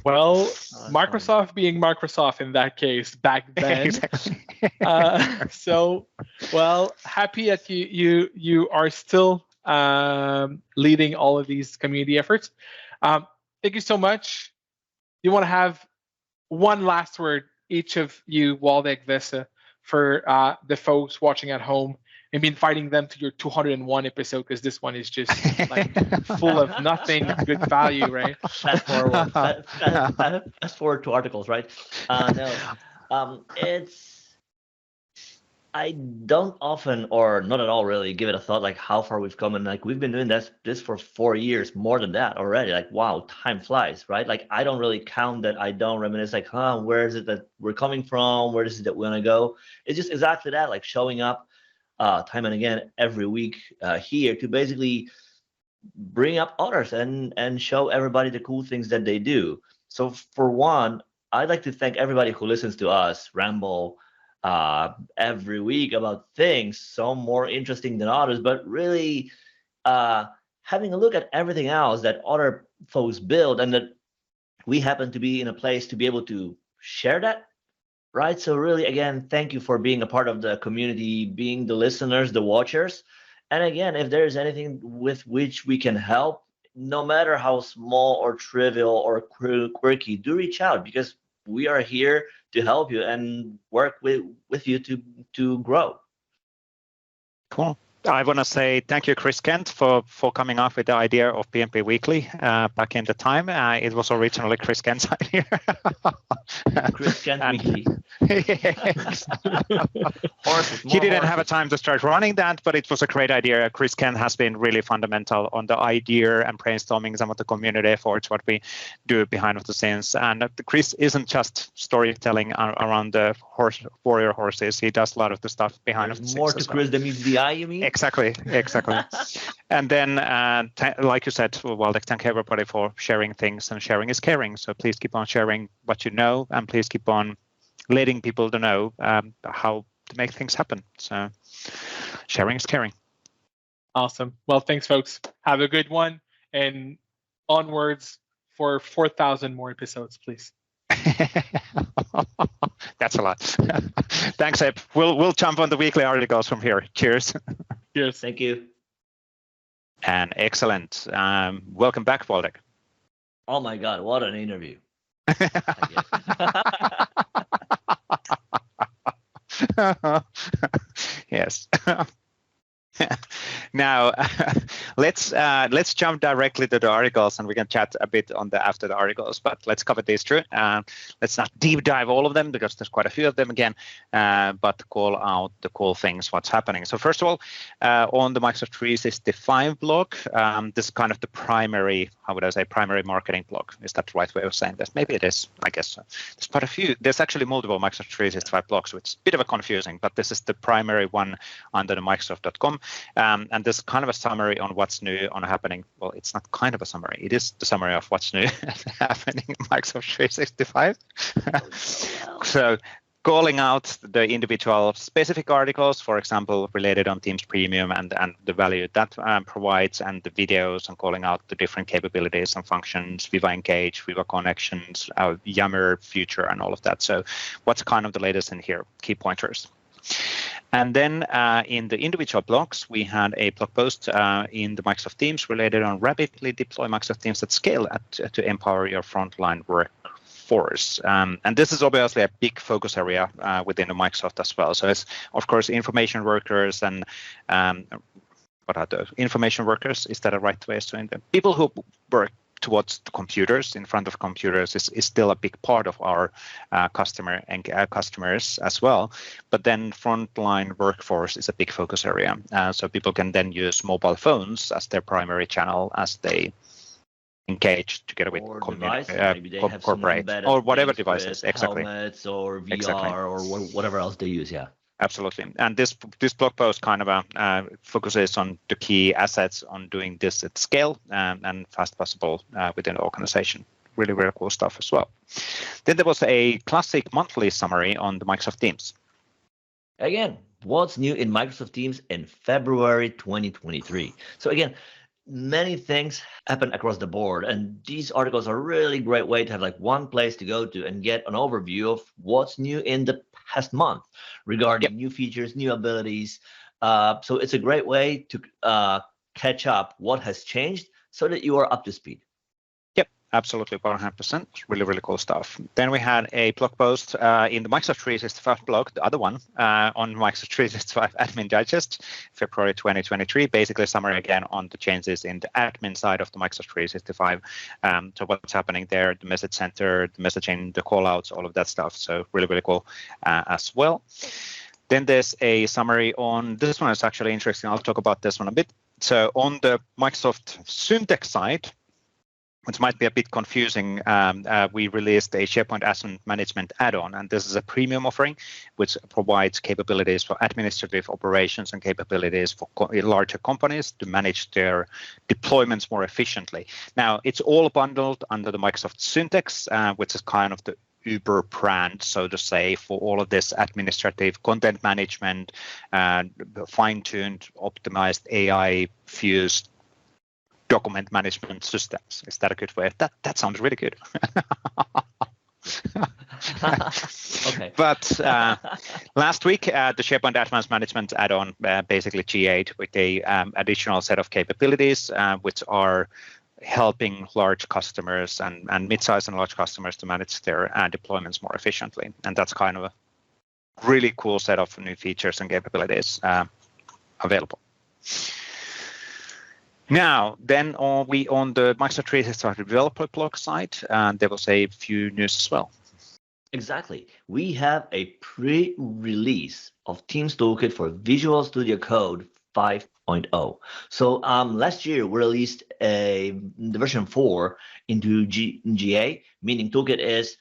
Well, Microsoft being Microsoft in that case back then. Exactly. So, well, happy that you are still leading all of these community efforts. Thank you so much. You want to have one last word, each of you, Waldek, Vesa, for the folks watching at home, and been fighting them to your 201 episode, because this one is just like full of nothing good value, right? Fast forward to articles, right? I don't often, or not at all really, give it a thought like how far we've come, and like we've been doing this for 4 years, more than that already. Like, wow, time flies, right? Like I don't really count that. I don't reminisce like, where is it that we're coming from? Where is it that we're gonna go? It's just exactly that, like showing up time and again every week here to basically bring up others and show everybody the cool things that they do. So for one, I'd like to thank everybody who listens to us ramble every week about things, some more interesting than others, but really having a look at everything else that other folks build, and that we happen to be in a place to be able to share that, right? So really, again, thank you for being a part of the community, being the listeners, the watchers. And again, if there's anything with which we can help, no matter how small or trivial or quirky, do reach out, because we are here to help you and work with you to grow. Cool. I want to say thank you, Chris Kent, for coming up with the idea of PnP Weekly back in the time. It was originally Chris Kent's idea. Chris Kent Weekly. He didn't have a time to start running that, but it was a great idea. Chris Kent has been really fundamental on the idea and brainstorming some of the community efforts, what we do behind the scenes. And Chris isn't just storytelling around the warrior horses. He does a lot of the stuff behind the scenes. More to Chris than meets the eye, you mean? Exactly. And then, like you said, Waldek, thank everybody for sharing things, and sharing is caring. So please keep on sharing what you know, and please keep on letting people to know how to make things happen. So sharing is caring. Awesome. Well, thanks, folks. Have a good one, and onwards for 4,000 more episodes, please. That's a lot. Thanks, Eb. We'll jump on the weekly articles from here. Cheers. Cheers. Thank you. And excellent. Welcome back, Waldek. Oh my God, what an interview. Yes. Now, let's jump directly to the articles, and we can chat a bit on after the articles. But let's cover these through. Let's not deep dive all of them, because there's quite a few of them again. But call out the cool things, what's happening. So first of all, on the Microsoft 365 blog, this is kind of the primary, how would I say, primary marketing blog. Is that the right way of saying this? Maybe it is. I guess so. There's quite a few. There's actually multiple Microsoft 365 blogs, which is a bit of a confusing, but this is the primary one under the Microsoft.com. And there's kind of a summary on what's new on happening. Well, it's not kind of a summary. It is the summary of what's new happening in Microsoft 365. So calling out the individual specific articles, for example, related on Teams Premium and the value that provides, and the videos, and calling out the different capabilities and functions, Viva Engage, Viva Connections, Yammer future, and all of that. So what's kind of the latest in here? Key pointers. And then in the individual blogs, we had a blog post in the Microsoft Teams related on rapidly deploy Microsoft Teams at scale to empower your frontline workforce. And this is obviously a big focus area within the Microsoft as well. So it's, of course, information workers and what are the information workers? Is that a right way of saying them? People who work towards the computers, in front of computers, is still a big part of our customer and customers as well. But then frontline workforce is a big focus area. So people can then use mobile phones as their primary channel as they engage together with corporate or whatever devices, exactly. Helmets or VR or whatever else they use, yeah. Absolutely. And this blog post kind of focuses on the key assets on doing this at scale and fast possible within the organization. really, really cool stuff as well. Then there was a classic monthly summary on the Microsoft Teams. Again, what's new in Microsoft Teams in February 2023? So again, many things happen across the board, and these articles are a really great way to have like one place to go to and get an overview of what's new in the past month regarding new features, new abilities. So it's a great way to catch up what has changed so that you are up to speed. Absolutely, 100%. Really, really cool stuff. Then we had a blog post in the Microsoft 365 blog, the other one, on Microsoft 365 Admin Digest, February 2023. Basically, a summary again on the changes in the admin side of the Microsoft 365. So what's happening there, the message center, the messaging, the callouts, all of that stuff. So really, really cool as well. Then there's a summary on, this one is actually interesting. I'll talk about this one a bit. So on the Microsoft Syntax side, which might be a bit confusing, we released a SharePoint Asset Management add-on, and this is a premium offering, which provides capabilities for administrative operations and capabilities for larger companies to manage their deployments more efficiently. Now, it's all bundled under the Microsoft Syntax, which is kind of the Uber brand, so to say, for all of this administrative content management, fine-tuned, optimized, AI-fused document management systems. Is that a good way? That sounds really good. Okay. But last week, the SharePoint Advanced Management add-on basically GA'd with a additional set of capabilities, which are helping large customers and mid-size and large customers to manage their deployments more efficiently. And that's kind of a really cool set of new features and capabilities available. Now, then on the Microsoft 365 developer blog site, there was a few news as well. Exactly. We have a pre-release of Teams Toolkit for Visual Studio Code 5.0. So last year we released the version 4 into GA, meaning Toolkit is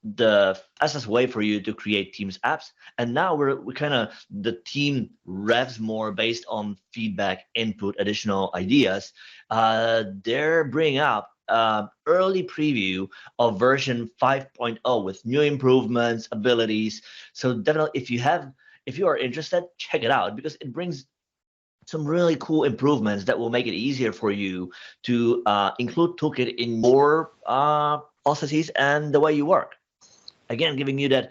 the fastest way for you to create Teams apps. And now we kind of, the team revs more based on feedback, input, additional ideas. They're bringing up early preview of version 5.0 with new improvements, abilities. So definitely, if you are interested, check it out, because it brings some really cool improvements that will make it easier for you to include Toolkit in your processes and the way you work. Again, giving you that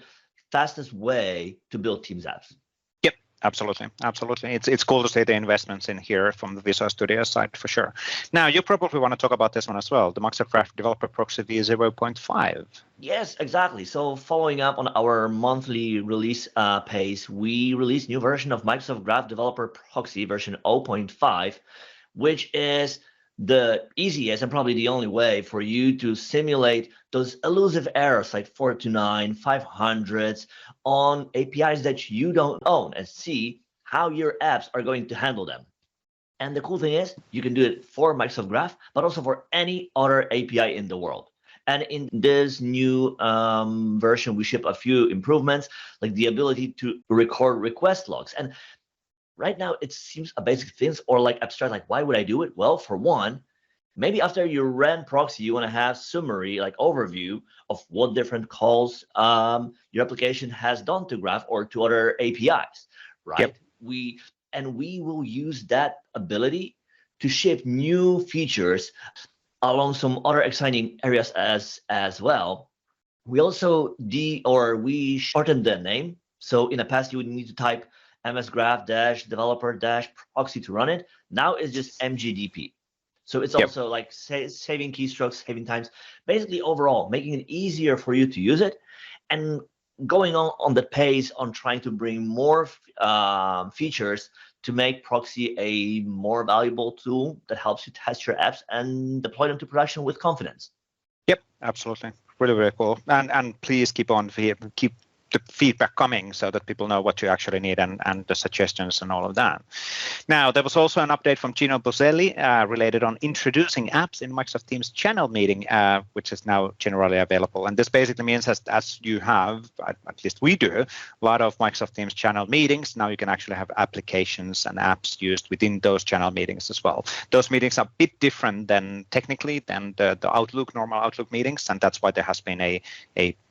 fastest way to build Teams apps. Yep, absolutely. It's cool to see the investments in here from the Visual Studio side for sure. Now, you probably want to talk about this one as well, the Microsoft Graph Developer Proxy v0.5. Yes, exactly. So following up on our monthly release pace, we released new version of Microsoft Graph Developer Proxy version 0.5, which is the easiest and probably the only way for you to simulate those elusive errors like 429, 500s on APIs that you don't own, and see how your apps are going to handle them. And the cool thing is you can do it for Microsoft Graph, but also for any other API in the world. And in this new version, we ship a few improvements, like the ability to record request logs. And right now, it seems a basic thing or like abstract, like why would I do it? Well, for one, maybe after you ran proxy, you want to have summary, like overview of what different calls your application has done to Graph or to other APIs, right? Yep. We will use that ability to ship new features along some other exciting areas as well. We also we shortened the name. So in the past, you would need to type msgraph-developer-proxy to run it. Now it's just mgdp. So it's also like saving keystrokes, saving times, basically overall making it easier for you to use it, and going on the pace on trying to bring more features to make proxy a more valuable tool that helps you test your apps and deploy them to production with confidence. Yep, absolutely. Really, really cool. And please keep the feedback coming so that people know what you actually need and the suggestions and all of that. Now, there was also an update from Gino Boselli related on introducing apps in Microsoft Teams channel meeting, which is now generally available. And this basically means as you have, at least we do, a lot of Microsoft Teams channel meetings, now you can actually have applications and apps used within those channel meetings as well. Those meetings are a bit different than technically than the normal Outlook meetings, and that's why there has been a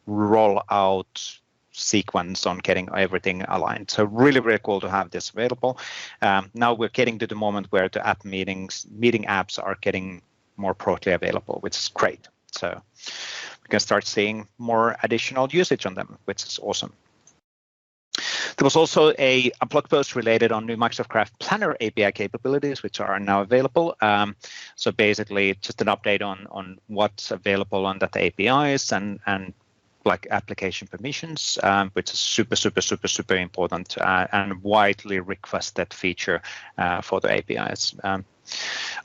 rollout sequence on getting everything aligned. So really, really cool to have this available. Now we're getting to the moment where the meeting apps are getting more broadly available, which is great. So we can start seeing more additional usage on them, which is awesome. There was also a blog post related on new Microsoft Graph Planner API capabilities, which are now available. So basically just an update on what's available on that APIs and like application permissions, which is super important and widely requested feature for the APIs.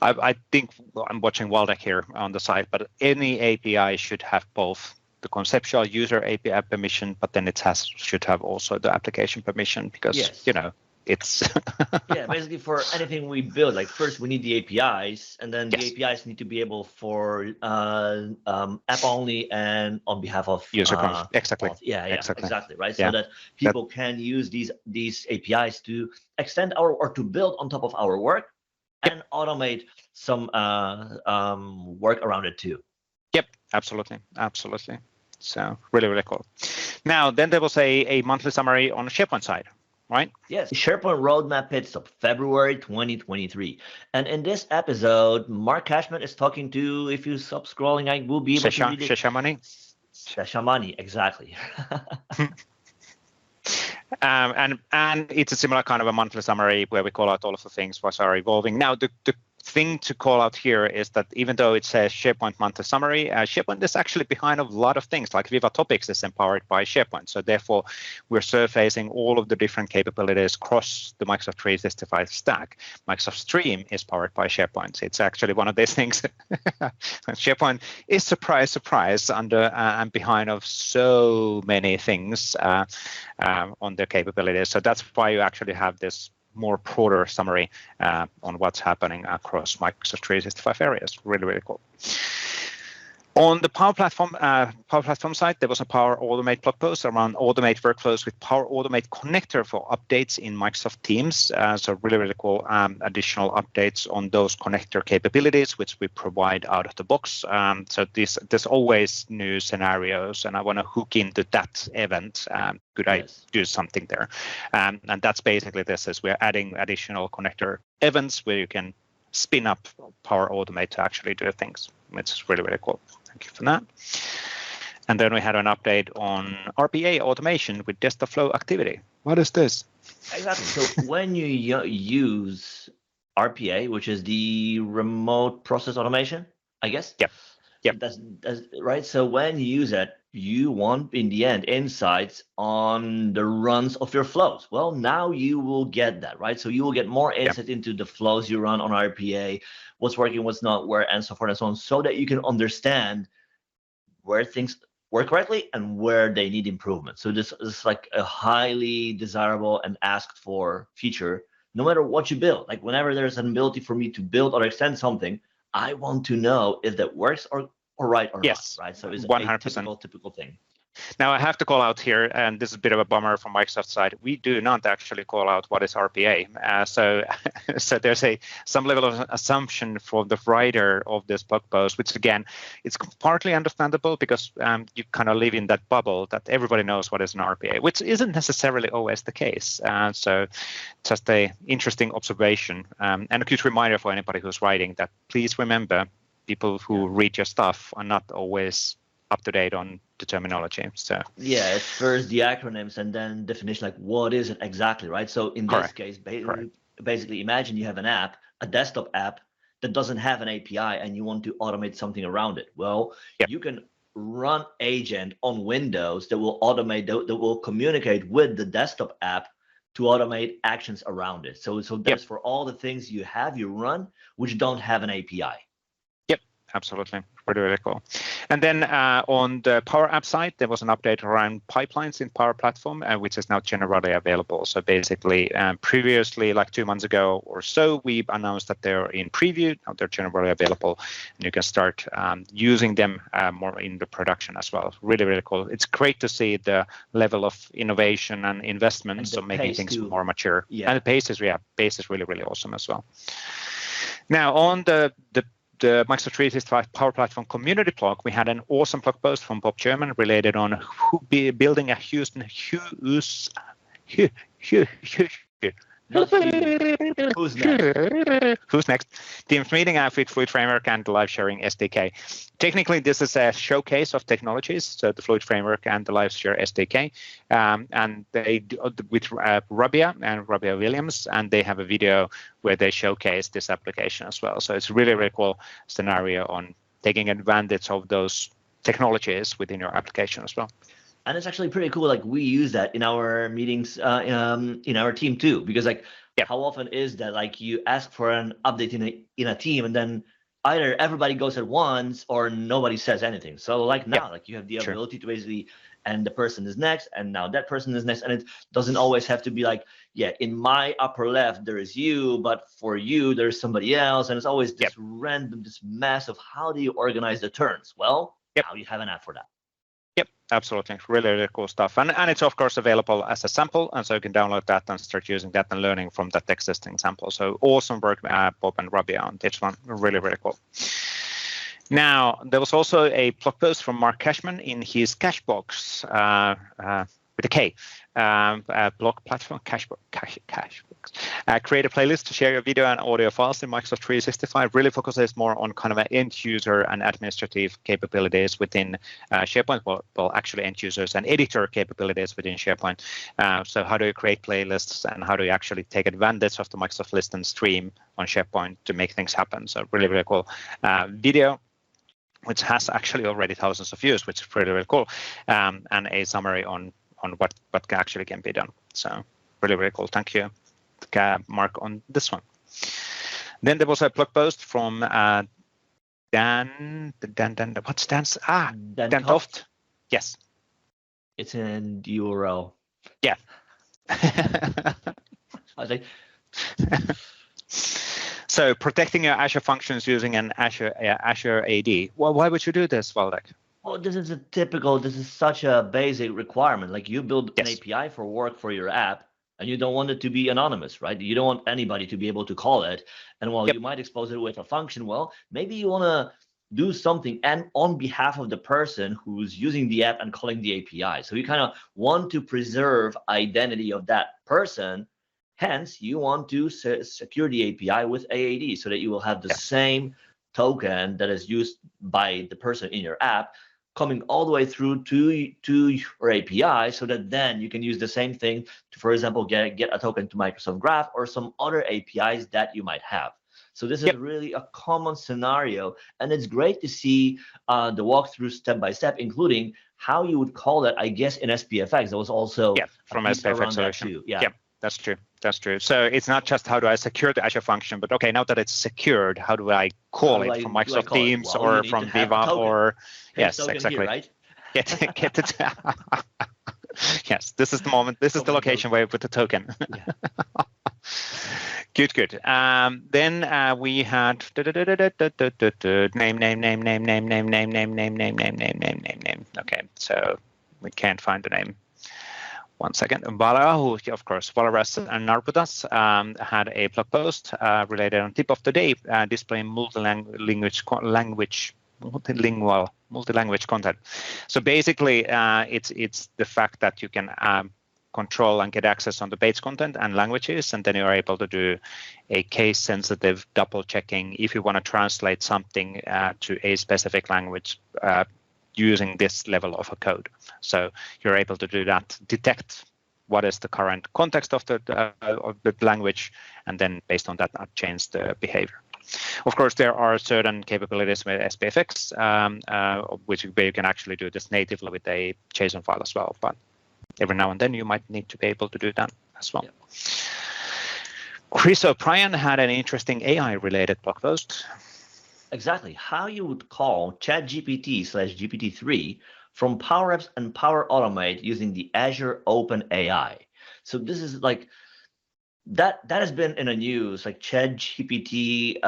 I think I'm watching Waldek here on the side, but any API should have both the conceptual user API permission, but then it should have also the application permission because it's basically for anything we build, like first we need the APIs, and then the APIs need to be able for app only and on behalf of user exactly. Exactly right. So that people can use these APIs to extend or to build on top of our work and automate some work around it too. Yep, absolutely. So really cool. Now then there was a monthly summary on the SharePoint side. Right? Yes, SharePoint Roadmap Pit Stop, February 2023. And in this episode, Mark Cashman is talking to, if you stop scrolling, I will be able to read it. Shashamani, exactly. And it's a similar kind of a monthly summary where we call out all of the things what are evolving. Now, the thing to call out here is that even though it says SharePoint monthly summary, SharePoint is actually behind a lot of things, like Viva Topics is empowered by SharePoint. So therefore, we're surfacing all of the different capabilities across the Microsoft 365 stack. Microsoft Stream is powered by SharePoint. It's actually one of these things. SharePoint is surprise under and behind of so many things on the capabilities. So that's why you actually have this more broader summary on what's happening across Microsoft 365 areas. Really cool. On the Power Platform side, there was a Power Automate blog post around automate workflows with Power Automate connector for updates in Microsoft Teams. So really cool additional updates on those connector capabilities, which we provide out of the box. So there's always new scenarios, and I want to hook into that event. Could I do something there? And that's basically this: is we're adding additional connector events where you can spin up Power Automate to actually do things. It's really cool. Thank you for that. And then we had an update on RPA automation with desktop flow activity. What is this? Exactly. So when you use RPA, which is the remote process automation, I guess. Yep. That's right. So when you use it, you want in the end insights on the runs of your flows. Well, now you will get that, right? So you will get more insight into the flows you run on RPA, what's working, what's not, where, and so forth and so on, so that you can understand where things work correctly and where they need improvement. So this is like a highly desirable and asked for feature, no matter what you build. Like whenever there's an ability for me to build or extend something, I want to know if that works or right or not, right? So it's 100%. A typical thing. Now I have to call out here, and this is a bit of a bummer from Microsoft side. We do not actually call out what is RPA. So there's some level of assumption for the writer of this blog post, which again, it's partly understandable because you kind of live in that bubble that everybody knows what is an RPA, which isn't necessarily always the case. So just a interesting observation and a good reminder for anybody who's writing that please remember people who read your stuff are not always up to date on the terminology. So it's first the acronyms and then definition, like what is it exactly, right? So in this case, basically imagine you have an app, a desktop app that doesn't have an API and you want to automate something around it. Well, you can run agent on Windows that will automate, that will communicate with the desktop app to automate actions around it. So that's for all the things you run which don't have an API. Yep, absolutely. really, really cool. And then on the Power App side, there was an update around pipelines in Power Platform, which is now generally available. So basically, previously, like 2 months ago or so, we announced that they're in preview. Now they're generally available, and you can start using them more in the production as well. Really, really cool. It's great to see the level of innovation and investment, so making things more mature. Yeah. And the pace is really, really awesome as well. Now on the Microsoft 365 Power Platform community blog, we had an awesome blog post from Bob German related on building a Houston Who's next? Teams meeting with Fluid Framework and the live sharing SDK. Technically, this is a showcase of technologies, so the Fluid Framework and the live share SDK, and they with Rabia Williams, and they have a video where they showcase this application as well. So it's really, really cool scenario on taking advantage of those technologies within your application as well. And it's actually pretty cool. Like we use that in our meetings, in our team too, because like how often is that like you ask for an update in a team and then either everybody goes at once or nobody says anything. So like now, like you have the ability to basically, and the person is next, and now that person is next, and it doesn't always have to be like, in my upper left there is you, but for you there's somebody else, and it's always this random, this mess of how do you organize the turns? Well, now you have an app for that. Yep, absolutely. Really, really cool stuff. And it's, of course, available as a sample. And so you can download that and start using that and learning from that existing sample. So awesome work, Bob and Rabia, on this one. Really, really cool. Now, there was also a blog post from Mark Cashman in his Cashbox with a K. Blog platform, Cashbox. Create a playlist to share your video and audio files in Microsoft 365. Really focuses more on kind of an end user and administrative capabilities within SharePoint. Well, actually end users and editor capabilities within SharePoint. So how do you create playlists, and how do you actually take advantage of the Microsoft List and Stream on SharePoint to make things happen? So really, really cool video, which has actually already thousands of views, which is really, really cool, and a summary on what actually can be done. So really, really cool. Thank you, Mark, on this one. Then there was a blog post from Dan. What's Dan's? Dan Toft. Yes. It's in the URL. Yeah. I was like. So protecting your Azure functions using an Azure AD. Well, why would you do this, Waldek? Well, this is such a basic requirement. Like you build an API for work for your app, and you don't want it to be anonymous, right? You don't want anybody to be able to call it. And while you might expose it with a function, well, maybe you want to do something and on behalf of the person who's using the app and calling the API. So you kind of want to preserve identity of that person. Hence, you want to secure the API with AAD so that you will have the same token that is used by the person in your app coming all the way through to your API, so that then you can use the same thing to, for example, get a token to Microsoft Graph or some other APIs that you might have. So this is really a common scenario, and it's great to see the walkthrough step by step, including how you would call that. I guess in SPFX, there was also from SPFX solution. Too. Yeah. That's true. That's true. So it's not just how do I secure the Azure function, but okay, now that it's secured, how do I call it from Microsoft Teams or from Viva or yes, exactly. Here, right? Get it. Yes, this is the moment. This is the location where you put the token. Good. Then we had name. Okay, so we can't find the name. 1 second. Valahu, of course, Valaras and Narbutas had a blog post related on tip of the day, displaying multi-language content. So basically, it's the fact that you can control and get access on the page content and languages, and then you're able to do a case-sensitive double checking if you want to translate something to a specific language using this level of a code. So you're able to do that, detect what is the current context of the language, and then based on that, change the behavior. Of course, there are certain capabilities with SPFX, where you can actually do this natively with a JSON file as well. But every now and then, you might need to be able to do that as well. Chris O'Brien had an interesting AI-related blog post. exactly how you would call ChatGPT/GPT-3 from Power Apps and Power Automate using the Azure OpenAI. So this is like that has been in the news, like ChatGPT,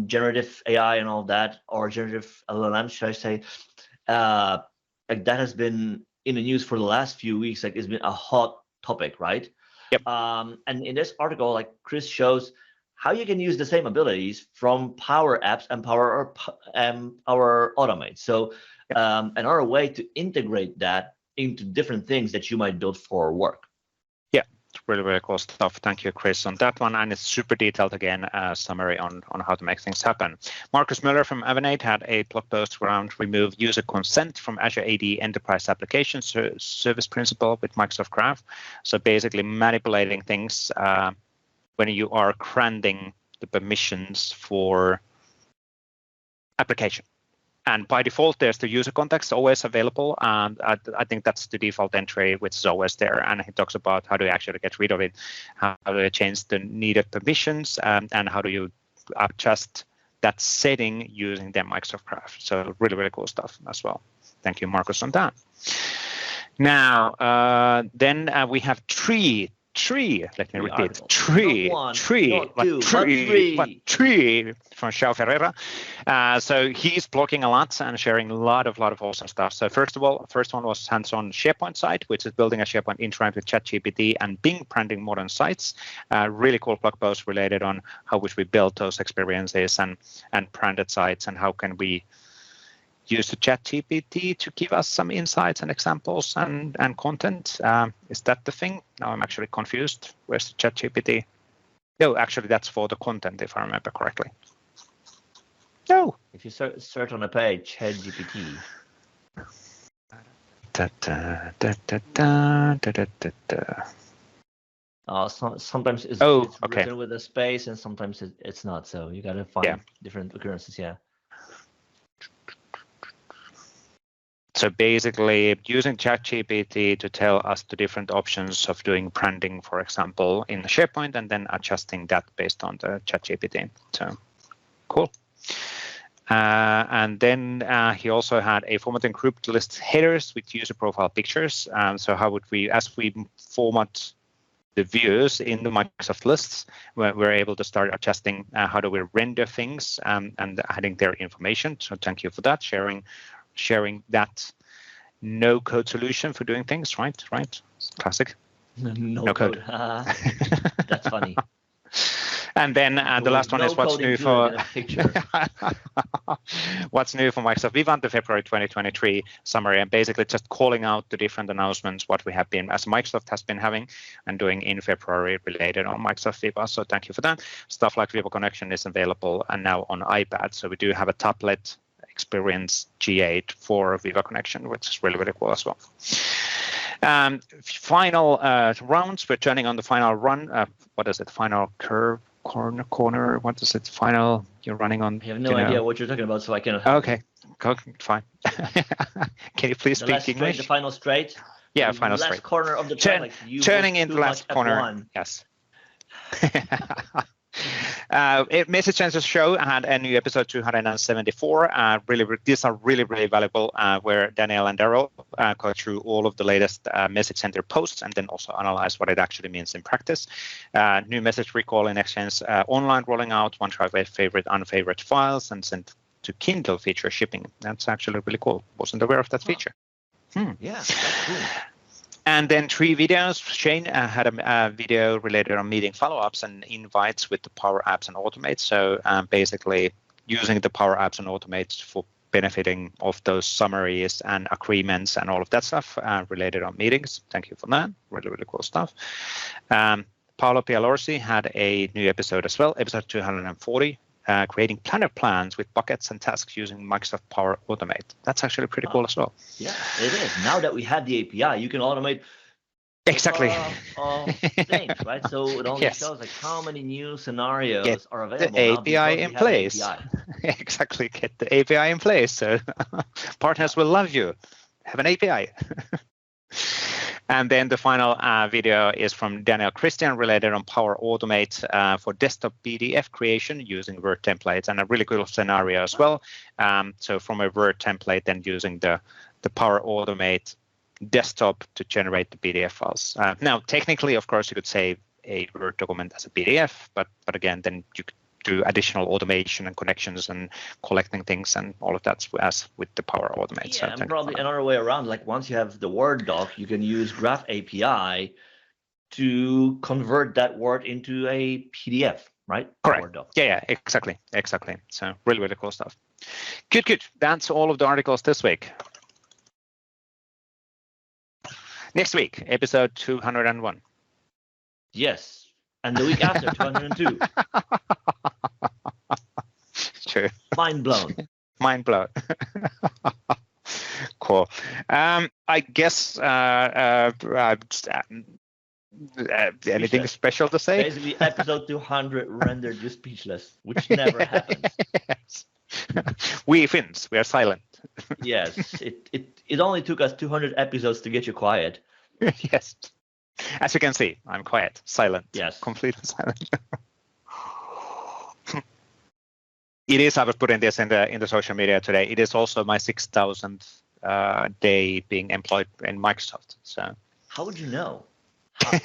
generative AI, and all that, or generative LLM, should I say? Like that has been in the news for the last few weeks. Like it's been a hot topic, right? Yep. And in this article, like Chris shows how you can use the same abilities from Power Apps and Power Automate. So another way to integrate that into different things that you might build for work. Yeah, it's really, really cool stuff. Thank you, Chris, on that one. And it's super detailed again, summary on how to make things happen. Marcus Müller from Avanade had a blog post around remove user consent from Azure AD Enterprise Application Service Principle with Microsoft Graph. So basically manipulating things when you are granting the permissions for application. And by default, there's the user context always available. And I think that's the default entry, which is always there. And he talks about how do you actually get rid of it, how do you change the needed permissions, and how do you adjust that setting using the Microsoft Graph. So really, really cool stuff as well. Thank you, Marcus, on that. Now, then we have three. Let me repeat. Three from Xiao Ferreira. So he's blogging a lot and sharing a lot of awesome stuff. So first of all, first one was hands-on SharePoint site, which is building a SharePoint interact with ChatGPT and Bing branding modern sites. Really cool blog post related on how would we build those experiences and branded sites, and how can we use the ChatGPT to give us some insights and examples and content. Is that the thing? Now I'm actually confused. Where's the ChatGPT? No, actually that's for the content, if I remember correctly. No. If you search on a page, ChatGPT. Sometimes it's written with a space, and sometimes it's not. So you got to find different occurrences. Yeah. So basically using ChatGPT to tell us the different options of doing branding, for example, in SharePoint, and then adjusting that based on the ChatGPT. So cool. And then he also had a formatting grouped list headers with user profile pictures. So how would we, as we format the views in the Microsoft lists, we're able to start adjusting how do we render things and adding their information. So thank you for that, sharing that no-code solution for doing things, right? Classic. No code. That's funny. And then the last one is what's new for what's new for Microsoft Viva, the February 2023 summary, and basically just calling out the different announcements what we have been, as Microsoft has been having and doing in February related on Microsoft Viva. So thank you for that. Stuff like Viva Connection is available and now on iPad. So we do have a tablet experience G8 for Viva Connection, which is really, really cool as well. Final rounds, we're turning on the final run. What is it? Final curve, corner. What is it? Final, you're running on. I have no idea what you're talking about, so I can. Okay, fine. Can you please speak English? The final straight. Yeah, final straight. Last corner of the track, like you turning in the last corner. F1. Yes. Message Sensors Show had a new episode 274. These are really valuable, where Daniel and Daryl go through all of the latest message center posts and then also analyze what it actually means in practice. New message recall in Exchange Online rolling out, OneDrive favorite, unfavorite files, and sent to Kindle feature shipping. That's actually really cool. Wasn't aware of that feature. Yeah, that's cool. And then 3 videos. Shane had a video related on meeting follow-ups and invites with the Power Apps and Automate. So basically using the Power Apps and Automate for benefiting of those summaries and agreements and all of that stuff related on meetings. Thank you for that. Really cool stuff. Paolo Pialorsi had a new episode as well, episode 240. Creating planner plans with buckets and tasks using Microsoft Power Automate. That's actually pretty cool as well. Yeah, it is. Now that we have the API, you can automate exactly things, right? So it only shows like how many new scenarios are available. The API in place. Exactly, get the API in place. So partners will love you. Have an API. And then the final video is from Daniel Christian related on Power Automate for desktop PDF creation using Word templates, and a really cool scenario as well. So from a Word template, then using the Power Automate desktop to generate the PDF files. Now, technically, of course, you could save a Word document as a PDF, but again, then you could do additional automation and connections and collecting things and all of that as with the Power Automate. Yeah, and probably another way around, like once you have the Word doc, you can use Graph API to convert that Word into a PDF, right? Correct. Word doc. Yeah, exactly. So really, really cool stuff. Good. That's all of the articles this week. Next week, episode 201. Yes, and the week after, 202. True. Mind blown. Cool. I guess anything special to say? Basically, episode 200 rendered you speechless, which never happens. Yes. We Finns, we are silent. Yes, it only took us 200 episodes to get you quiet. Yes. As you can see, I'm quiet, silent. Yes. Completely silent. It is, I was putting this in the social media today, it is also my 6,000th day being employed in Microsoft. So how would you know?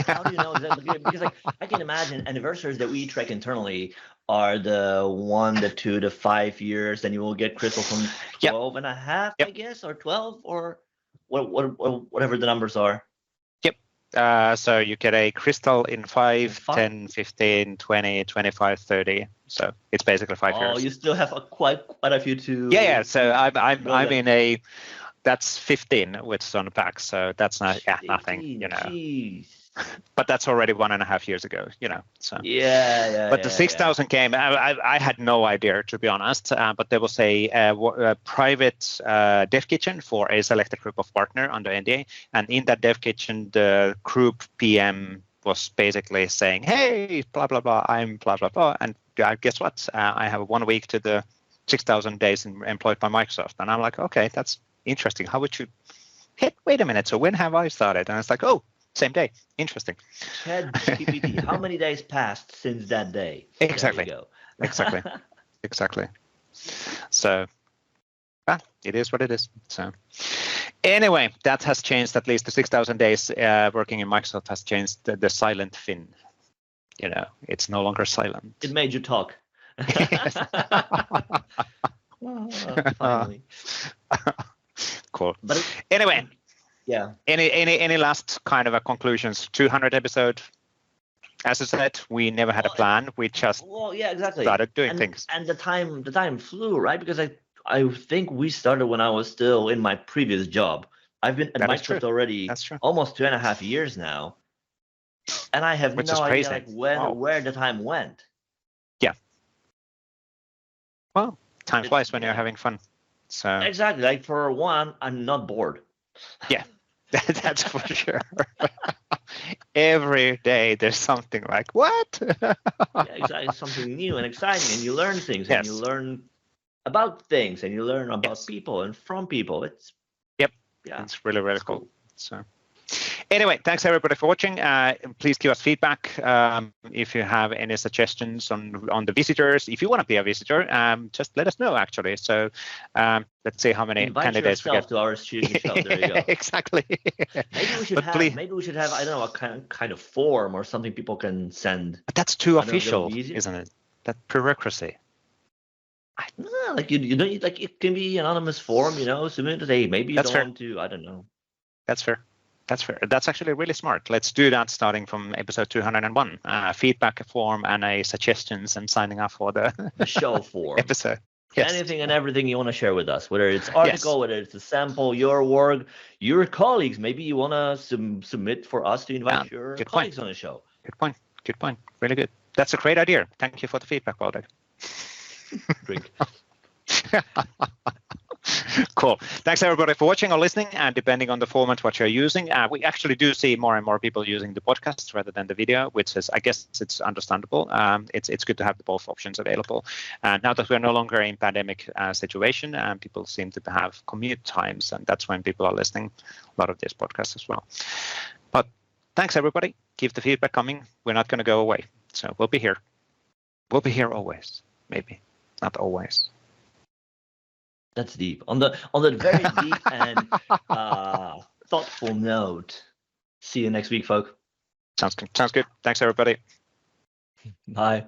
How do you know exactly? Because like I can imagine anniversaries that we track internally are the 1, the 2, the 5 years, then you will get Crystal from 12 and a half, I guess, or 12, or whatever the numbers are. So you get a Crystal in 5, 10, 15, 20, 25, 30. So it's basically 5 years. Oh, you still have quite a few to. Yeah. So I'm in a. That's 15 with Sun Pack. So that's not nothing, Jeez. But that's already 1.5 years ago, So yeah. But the 6,000 came. I had no idea, to be honest. But there was a private dev kitchen for a selected group of partner under NDA, and in that dev kitchen, the group PM was basically saying, "Hey, blah blah blah, I'm blah blah blah," and guess what? I have 1 week to the 6,000 days employed by Microsoft, and I'm like, okay, that's interesting. How would you? Hey, wait a minute. So when have I started? And it's like, oh. Same day. Interesting. ChatGPT. How many days passed since that day? Exactly. Exactly. So, it is what it is. So, anyway, that has changed. At least the 6,000 days working in Microsoft has changed the silent Finn. It's no longer silent. It made you talk. Finally. Cool. But anyway. Yeah. Any last kind of a conclusions? 200 episode. As I said, we never had a plan. We just started doing things. And the time flew, right? Because I think we started when I was still in my previous job. I've been at Microsoft already almost 2.5 years now, and I have no idea where the time went. Yeah. Well, time flies when you're having fun. So exactly. Like for one, I'm not bored. Yeah. That's for sure. Every day there's something like, what? Exactly. Something new and exciting, and you learn things, and you learn about things, and you learn about people and from people. It's it's really, really cool. So anyway, thanks everybody for watching. Please give us feedback if you have any suggestions on the visitors. If you want to be a visitor, just let us know, actually. So let's see how many candidates we get. To our student show. There you go. Exactly. Maybe we should have I don't know, a kind of form or something people can send. But that's too official, isn't it? That prerequisite. I don't know, like you don't like it can be anonymous form, submit today. Maybe you don't want to. I don't know. That's fair. That's actually really smart. Let's do that starting from episode 201. Feedback form and a suggestions and signing up for the show form episode. Yes. Anything and everything you want to share with us, whether it's article, whether it's a sample, your work, your colleagues. Maybe you want to submit for us to invite your colleagues on the show. Good point. Really good. That's a great idea. Thank you for the feedback, Waldek. Drink. Cool. Thanks everybody for watching or listening, and depending on the format what you're using, we actually do see more and more people using the podcast rather than the video, which is, I guess, it's understandable. It's good to have both options available. Now that we're no longer in pandemic situation, people seem to have commute times, and that's when people are listening a lot of this podcast as well. But thanks everybody. Keep the feedback coming. We're not going to go away, so we'll be here. We'll be here always. Maybe not always. That's deep. On the very deep and thoughtful note. See you next week, folk. Sounds good. Thanks everybody. Bye.